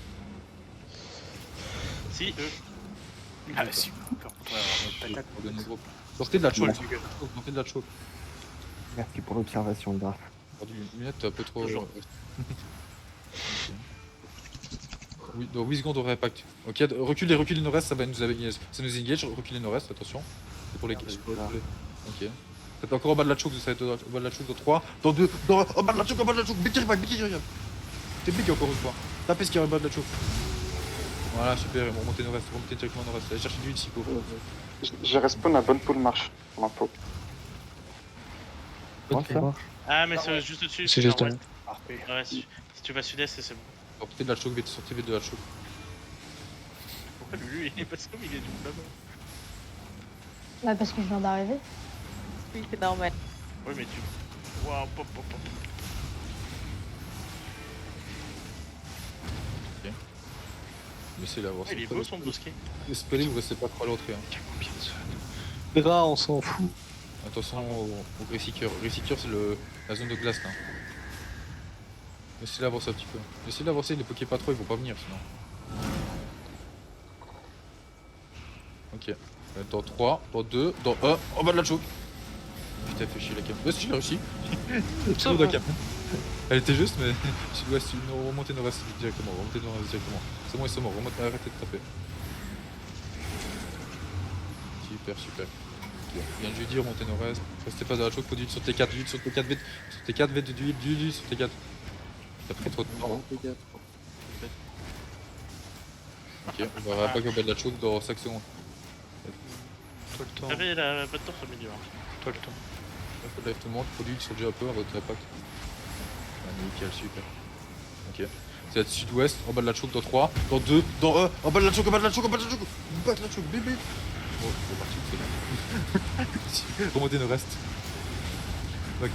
Si, Ah, si. Sortez de la choke, sortez de la choke. Merci pour l'observation, Graf. Perdu une lunette, t'es un peu trop. Toujours. Oui, dans 8 secondes on réimpact. Ok, reculez nord-est, ça nous engage, reculez nord-est, attention. C'est pour les. Ok. Faites encore en bas de la choke, vous savez, en bas de la choke dans 3, dans 2, en bas de la choke, Bec Ripac. T'es big encore une fois. Tapez ce qu'il y a en bas de la choke. Voilà, super, remontez nord-est, remontez directement nord-est. Allez chercher du heal, Sipo. J'ai respawn à bonne pool marche pour l'info. Ah mais c'est juste au-dessus, C'est juste nord-ouest. Ouais, si tu vas sud-est c'est bon. Sortez de la choke, sortez vite de la choke. Pourquoi lui il est passé au milieu du club? Bah parce que je viens d'arriver. Oui, c'est normal. Oui mais tu... Waouh, pop. Laissez-la voir. Il est beau son bosquet. Espérez, vous restez pas trop à l'entrée. Hein. Gras, on s'en fout. Attention au Greyseeker. Greyseeker c'est la zone de glace là. Laissez-la avancer un petit peu. Laissez-la avancer, les pokés pas trop, ils vont pas venir sinon. Ok. Dans 3, dans 2, dans 1, en bas de la choke. Putain, fait chier la cam. Ouais, si, j'ai réussi. Ça va. Elle était juste, mais sud-ouest, remontez nord-est directement. C'est bon, ils sont morts. Arrêtez de taper. Super. Ok. Bien de dire, remontez nord-est. Restez pas dans la choke, faut du heal sur T4, vite. Sur T4, vite, du heal sur T4. T'as pris trop de temps. Ok, on va pas au bas de la choke dans 5 secondes. Toi le temps. J'avais la bonne torse au milieu. Hein. Toi le temps. Faut live tout le monde, produit sur J un peu à votre impact. Ah, nickel, super. Ok. C'est être sud-ouest, en bas de la choke dans 3, dans 2, dans 1, en bas de la choke, bébé. Bon, c'est parti, c'est bien. Remontez nord-est. Ok.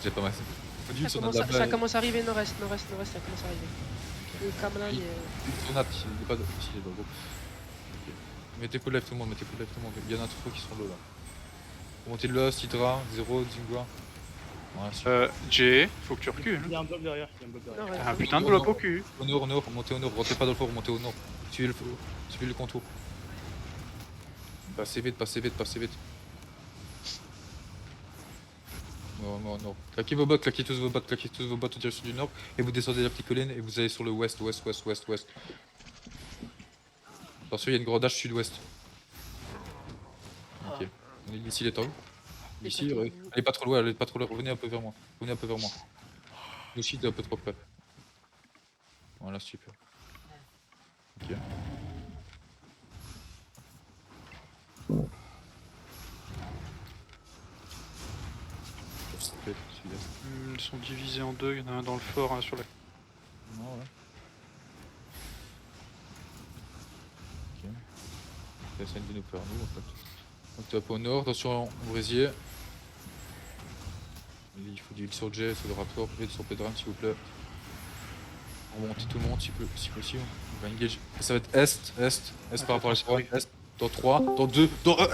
J'ai pas massé. Produit sur notre Ça commence à arriver nord-est, ça commence à arriver. Le Kamala il est... Sonate, il est pas ici, il est dans le groupe. Ok. Mettez full live tout le monde, Il y en a trop qui sont low là. Remontez le Sidra, 0, Zingua. Voilà, super. J, faut que tu recules. Il y a un bloc derrière. T'as un putain de bloc au cul. Au nord, remontez au nord, rentrez pas dans le fort, remontez au nord. Suivez le contour. Passez vite. Non. Claquez vos bottes, claquez tous vos bottes en direction du nord. Et vous descendez la petite colline et vous allez sur le ouest. Attention, il y a une grande hache sud-ouest. Ok. On est ici les temps. Ici, allez pas trop loin, revenez un peu vers moi. Nous aussi, t'es un peu trop près. Voilà, super. Ok. Ils sont divisés en deux, il y en a un dans le fort, un sur la... Non, ouais. Ok. Ça essaie de nous faire nous en fait. Donc top au nord, attention au brésier. Il faut du heal sur J, sur le Raptor, vite sur Pedram s'il vous plaît. Remontez tout le monde si possible. On va engage. Ça va être est par rapport à la forêt, est. Dans 3, dans 2, dans 1,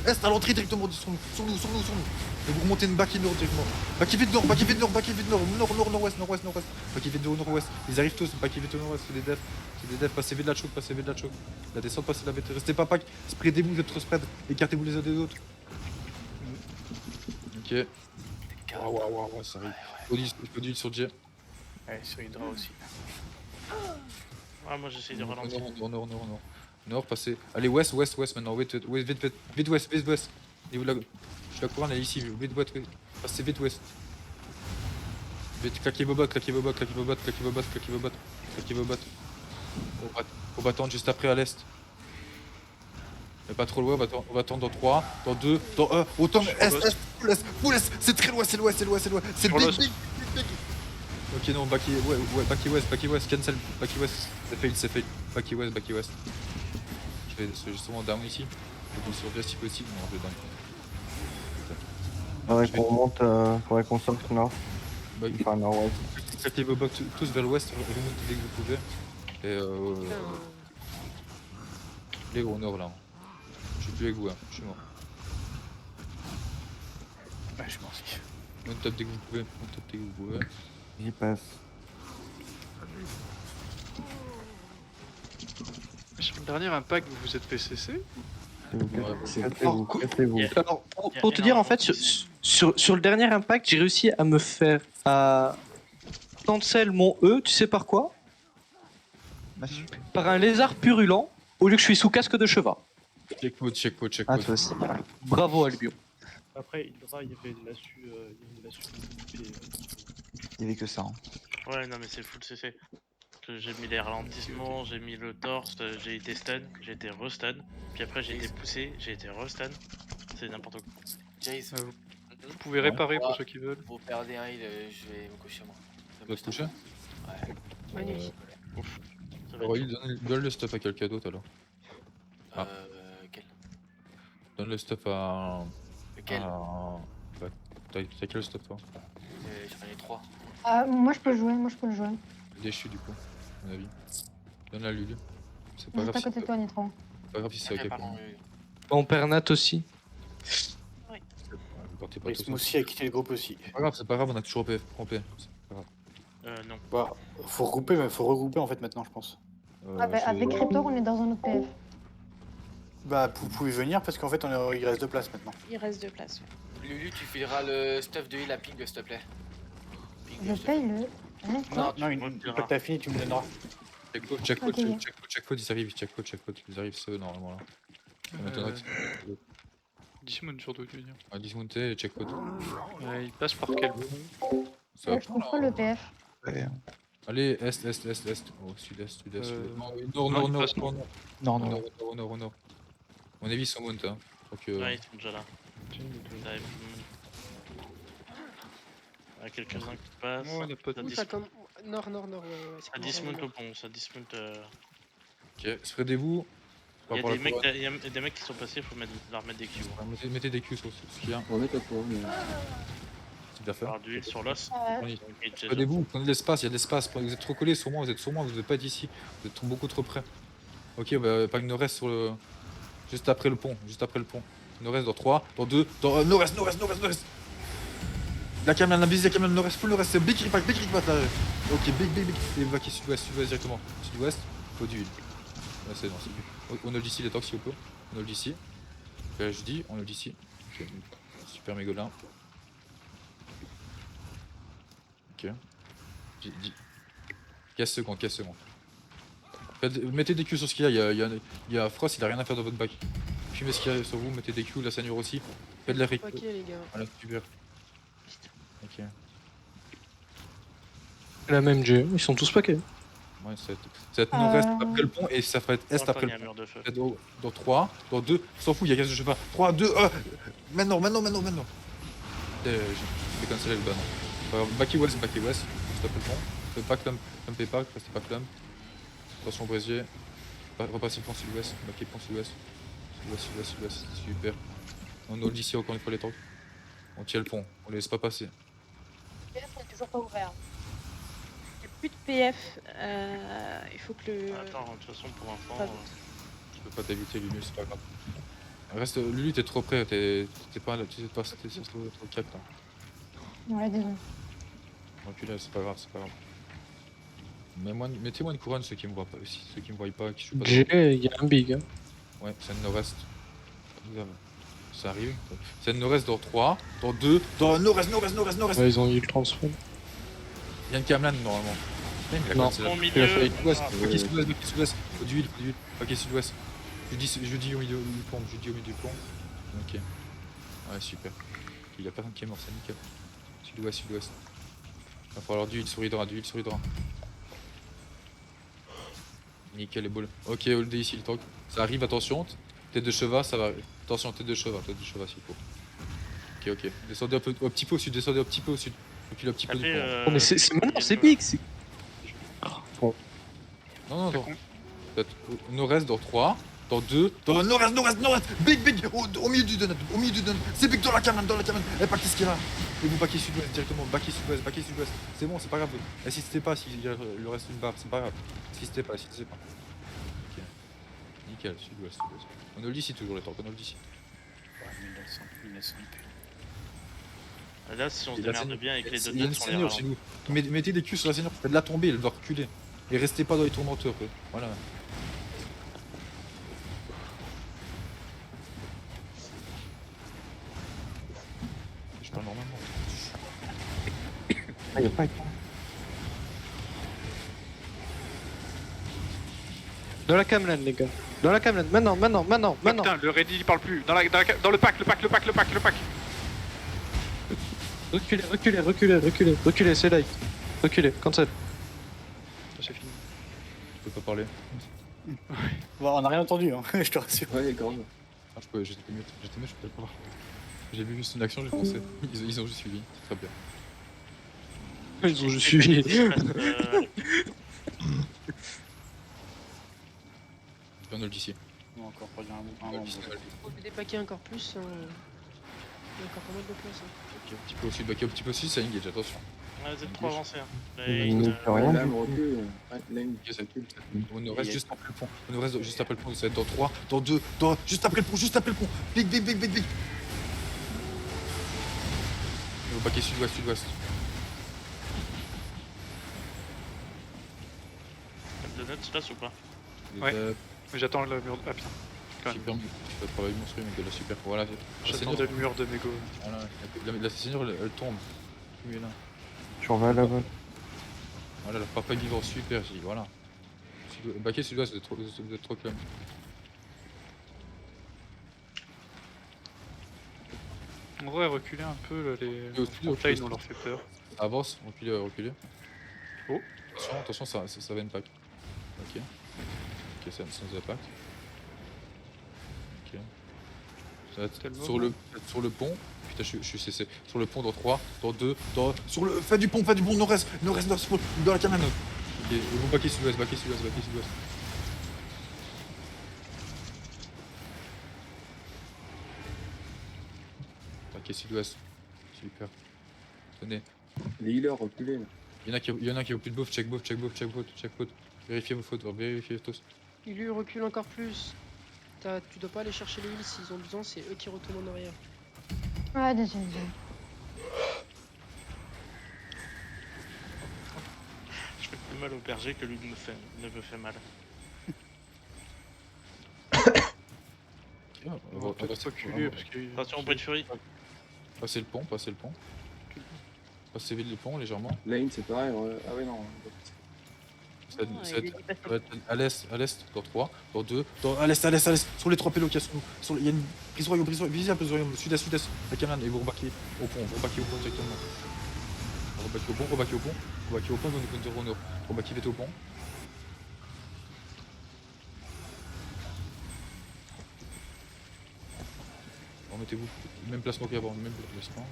est à l'entrée directement, sur nous. Et vous remontez une back nord directement. Back vite nord, nord-ouest. Back vite nord-ouest. Ils arrivent tous, back vite nord-ouest, c'est des devs. Passez vite de la choke. La descente, passez la vite. Restez pas pack, spreadez-vous, vous êtes trop spread. Écartez-vous les uns des autres. Ok. Waouh, ça arrive. Il faut du sur J. Ouais, sur Hydra aussi. Ah moi j'essaie de ralentir. Nord, passez. Allez, ouest maintenant. Vite ouest. Niveau de la... Je suis la couronne, elle est ici. Vite ouest. Passez vite ouest. Vite, claquez vos bottes. Faut attendre juste après à l'est. Mais pas trop loin, on va attendre dans 3, dans 2, dans 1. Autant est, full est, c'est très loin, c'est loin. C'est Sur big, l'os. big. Ok, non, backy, ouais, backy west, cancel, backy west, c'est fail, backy west. Je vais justement down ici, faut qu'on survive si possible, non, je vais down. Faudrait qu'on remonte, faudrait qu'on sorte nord. Enfin, nord, ouais. Traquez vos bugs tous vers l'ouest, remontez dès que vous pouvez. Et les gros nord là. Je suis plus avec vous, hein. Je suis mort. Ouais, je suis mort aussi. On tape dès que vous pouvez, J'y passe. Sur le dernier impact, vous vous êtes fait cesser? Cassez-vous. Alors, pour te dire, en fait, sur le dernier impact, j'ai réussi à me faire cancel mon E, tu sais par quoi? Par un lézard purulent, au lieu que je suis sous casque de cheval. Checkpoint. Ah, toi aussi. Bravo Albion. Après, il y avait une massue. Il y avait que ça. Hein. Ouais, non, mais c'est full CC. Que j'ai mis les ralentissements, j'ai mis le torse, j'ai été stun, j'ai été restun, puis après j'ai été poussé, j'ai été restun. C'est n'importe quoi. Jace, Vous pouvez réparer pour ceux qui veulent. vous perdez un heal, je vais me coucher moi. Tu vas te coucher? Ouais. Magnifique. Ouf. Ça va être Aurélie, donne le stuff à quelqu'un d'autre alors. Ah. Quel Donne le stuff à... Lequel Bah, t'as quel stuff toi? J'en ai 3. Moi je peux le jouer, Déchu du coup, à mon avis. Donne la Lulu. C'est pas Juste grave à si côté de toi, Nitro. pas grave si c'est à quelqu'un. Mon père Nat aussi. Partez pas Et tous Smoothie a quitté le groupe aussi. c'est pas grave, on a toujours OP. C'est pas grave. non. Bah, faut regrouper, mais faut regrouper en fait maintenant, je pense. Avec Rétor, on est dans un autre PF. Bah, vous pouvez venir parce qu'en fait, il reste 2 places maintenant. Il reste 2 places. Ouais. Lulu, tu fileras le stuff de heal à Ping, s'il te plaît. Ping, Je paye le. Non, une fois que t'as fini, tu me donneras. Checkpoint, Ok. ils arrivent, ils arrivent ceux normalement là. Ça m'étonnerait que c'est- Dismount sur d'où tu veux dire. Ah, dismonter et checkpoint. Il passe par quel bout? Ça va Je trouve pas le PF. Allez, est. Oh, sud-est. Nord. il passe nord. Nord. Mon avis, ils sont mount, hein. Donc, Ouais, ils sont déjà là. Il y a quelques-uns qui passent. Ouais, on a pas de Ça Où dis- ça comme. Nord, ouais. ça dismount au pont, ça dismount. Ok, spreadez-vous. Il y a des mecs qui sont passés, faut leur mettre des Q. Mettez des Q sur ce qu'il y a. On est d'accord, mais. C'est bien fait. Alors d'huile sur l'os. Spreadez-vous, prenez de l'espace, il y a de l'espace. Vous êtes trop collés sur moi, vous devez pas être ici. Vous êtes beaucoup trop près. Ok, bah, pas une nord-est sur le. Juste après le pont. Nord-est dans 3, dans 2, dans nord-est. La camion, la bise, la camion, nord-est, full nord-est, c'est big ripat là. Ok, big. Et va qui sud-ouest directement. Sud-ouest, faut du heal. Là c'est bon, c'est bon. On hold ici les tox si on peut. On hold ici. Je dis, on hold ici. Ok, super mégolin. Ok. 15 secondes. Mettez des Q sur ce qu'il y a, il y a Frost, il a rien à faire dans votre bac. Fumez ce qu'il y a sur vous, mettez des Q, la seigneur aussi. Faites de la récup. Ok, les gars. Voilà, super. Ok. La même G, ils sont tous paquets. Ouais, ça va être nord-est après le pont et ça va être est après le pont. Faites dans 3, dans 2, s'en fout, il y a gaz de cheval. 3, 2, 1. Maintenant. Je vais canceller le ban. Backy west, stop le pont. Faites pas clumpez pas, restez pas clump. Attention brésier. Repassez le pont sud-ouest, backy pont sud-ouest. Sud-ouest, super. On hold ici encore une fois les tanks. On tient le pont, on les laisse pas passer. Le PF n'est toujours pas ouvert. Il n'y a plus de PF. Il faut que le. Attends, de toute façon, pour l'instant. Pas bon. Je peux pas t'éviter Lulu, c'est pas grave. Reste, Lulu, t'es trop près, t'es pas là, t'es trop cap là. Ouais, désolé. Reculez, c'est pas grave. Mettez-moi une couronne ceux qui me voient pas aussi, ceux qui me voient pas, qui jouent pas. G, il y a un big. Hein. Ouais, c'est le nord-est. Ça arrive. C'est le nord-est dans 3, dans 2, dans nord-est. Ouais, ils ont eu le transfert. Il y a une Kamlan normalement. Non, au milieu. Sud-ouest, sud-ouest. Faut du heal. Ok, sud-ouest. Je dis au milieu du pont, Ok. Ouais, super. Il y a personne qui est mort, c'est nickel. Sud-ouest. Il va falloir du heal sur Hydra, Nickel les balles. Ok, hold ici le tank. Ça arrive, attention. Tête de cheval, ça va. Attention, tête de cheval s'il faut. Ok. Descendez un peu au petit peu au sud, descendez un petit peu au sud. Reculez un petit peu du Après, pont. Oh, mais c'est maintenant, c'est big. Non. Peut-être au nord-est dans 3, dans 2, dans le nord-est, big, au milieu du donut, c'est big dans la cabane, et pas qu'est-ce qu'il y a là. Et vous baquez sud-ouest directement, baquez sud-ouest, c'est bon, c'est pas grave. Insistez pas s'il y a le reste d'une barre, c'est pas grave. Insistez pas. Ok. Nickel, sud-ouest. On est d'ici toujours les tanks, on est d'ici. Ouais, 1900 IP. Là, si on se démerde bien avec les deux Il y a une têtes, on les seigneur chez ralent. nous. Mettez des culs sur la seigneur, faites-la tomber, elle doit reculer. Et restez pas dans les tourmenteurs, quoi. Voilà. Je parle normalement. Ah, y'a pas de Dans la camelane, les gars. Dans la camelane, maintenant. Putain, le ready il parle plus. Dans le pack. Reculez, c'est light. Reculez, cancel. C'est fini. Je peux pas parler. Bon, on a rien entendu, hein, je te rassure. Ouais, grave. Ah, j'étais mieux, je peux pas. J'ai vu juste une action, j'ai pensé. Ils ont juste suivi, c'est très bien. Ils ont juste suivi. On a le d'ici. Non, encore pas bien un moment. Faut le dépaquer encore plus. Il y a encore pas mal de place. Ok, un petit peu au sud, baquer un petit peu au sud, ça engage, attention. Ouais, vous êtes trop avancés. Hein. Il n'y a rien. Là, me recule. Ouais, là, il me Ok, ça recule. On nous reste juste après le pont. Juste après le pont, ça va être dans 3, dans 2, juste après le pont. Big. On va baquer sud-ouest. Le net se passe ou pas? Ouais. J'attends le mur de... Ah putain. Super, tu fais un travail monstrueux, mec, de la super. Voilà, J'attends le mur de Nego. Voilà, la seigneur, elle tombe. Oui, là. Surveille la vote. Voilà, le papa vivant, super, j'ai dit, voilà. Baquet sud-ouest, vous êtes trop calme. En vrai, reculer un peu, là, les montagnes, on leur fait peur. Avance, reculez. Oh. Attention, ça va impact. Ok, ça nous impact. Ok. Ça va être sur le pont. Putain, je suis cessé. Sur le pont dans 3, dans 2, sur le. Fais du pont, nord-est, dans la cabane. Ok, et vous baquez sud-ouest. Baquez sud-ouest. Super. Tenez. Les healers reculés. Il y en a qui ont plus de buff, check buff. Vérifiez vos fautes, vérifiez tous. Il lui recule encore plus. Tu dois pas aller chercher les heals, s'ils ont besoin, c'est eux qui retournent en arrière. Ouais, déjà. Je fais plus mal au berger que lui ne me fait mal. On va reculer parce que... Attention au bruit de furie. Passez le pont. Passez vite le pont légèrement. Lane, c'est pareil. Ah ouais, non. Ça va être à l'est, dans 3, dans 2, à l'est, sur les 3 pélos qu'il y a sur nous. Il y a une brise royaume, visez un peu royaume, sud-est, la canane, et vous rebaquez au pont, directement. Rebaquez au pont, vous nous rebaquez vite au pont. Remettez-vous, même placement qu'avant, même placement.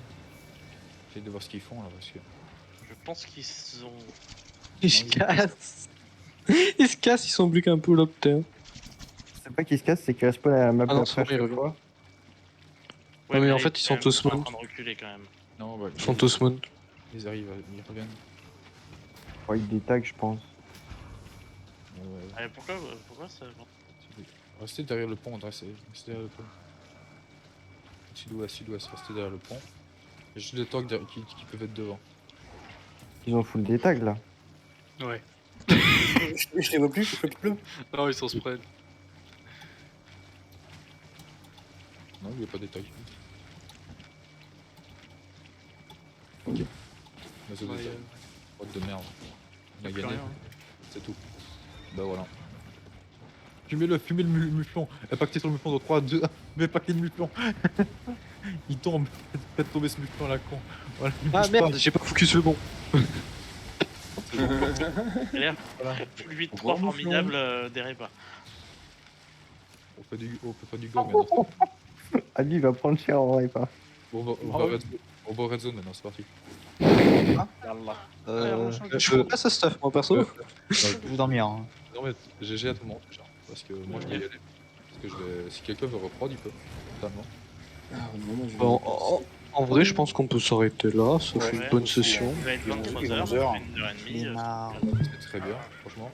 Essayez de voir ce qu'ils font là, parce que... Je pense qu'ils ont... Ils se cassent, ils sont plus qu'un pull-up terre. C'est pas qu'ils se cassent, c'est qu'ils restent pas la map Ah non, d'après c'est vrai, chaque fois. Ouais, mais en fait, ils sont tous en mount. train de reculer quand même. Non, bah, Ils sont tous mount. ils arrivent, ils reviennent. Ouais, ils détaguent, je pense. Allez, pourquoi ça... Restez derrière le pont, restez derrière le pont. Sud-ouest, restez derrière le pont. Il y a juste des tanks qui peuvent être devant. Ils ont full détag là. Ouais. Je les vois plus, je peux plus. Non, ils sont spread. Non, il n'y a pas des tags. Ok. Là, c'est des tags. Route de merde. On a gagné. C'est tout. Bah voilà. Fumez le muflon. Impactez sur le muflon dans 3, 2, 1. Mais impactez le muflon. Il tombe. Faites tomber ce muflon là, con. Voilà, Ah merde, j'ai pas focus le bon. L'air, full 8-3 formidable des repas. fait du go maintenant. Ah, lui, il va prendre cher en vrai, pas. On va red zone maintenant, c'est parti. Je fais pas ça stuff, moi perso. Je vais dormir. Hein. Non mais GG à tout le monde déjà, parce que moi je vais y aller. Parce que je vais... si quelqu'un veut reprendre, il peut, totalement. Bon, en vrai, je pense qu'on peut s'arrêter là, ça fait une bonne session. Il va être 23h, ça fait 1h30. C'est très bien, franchement.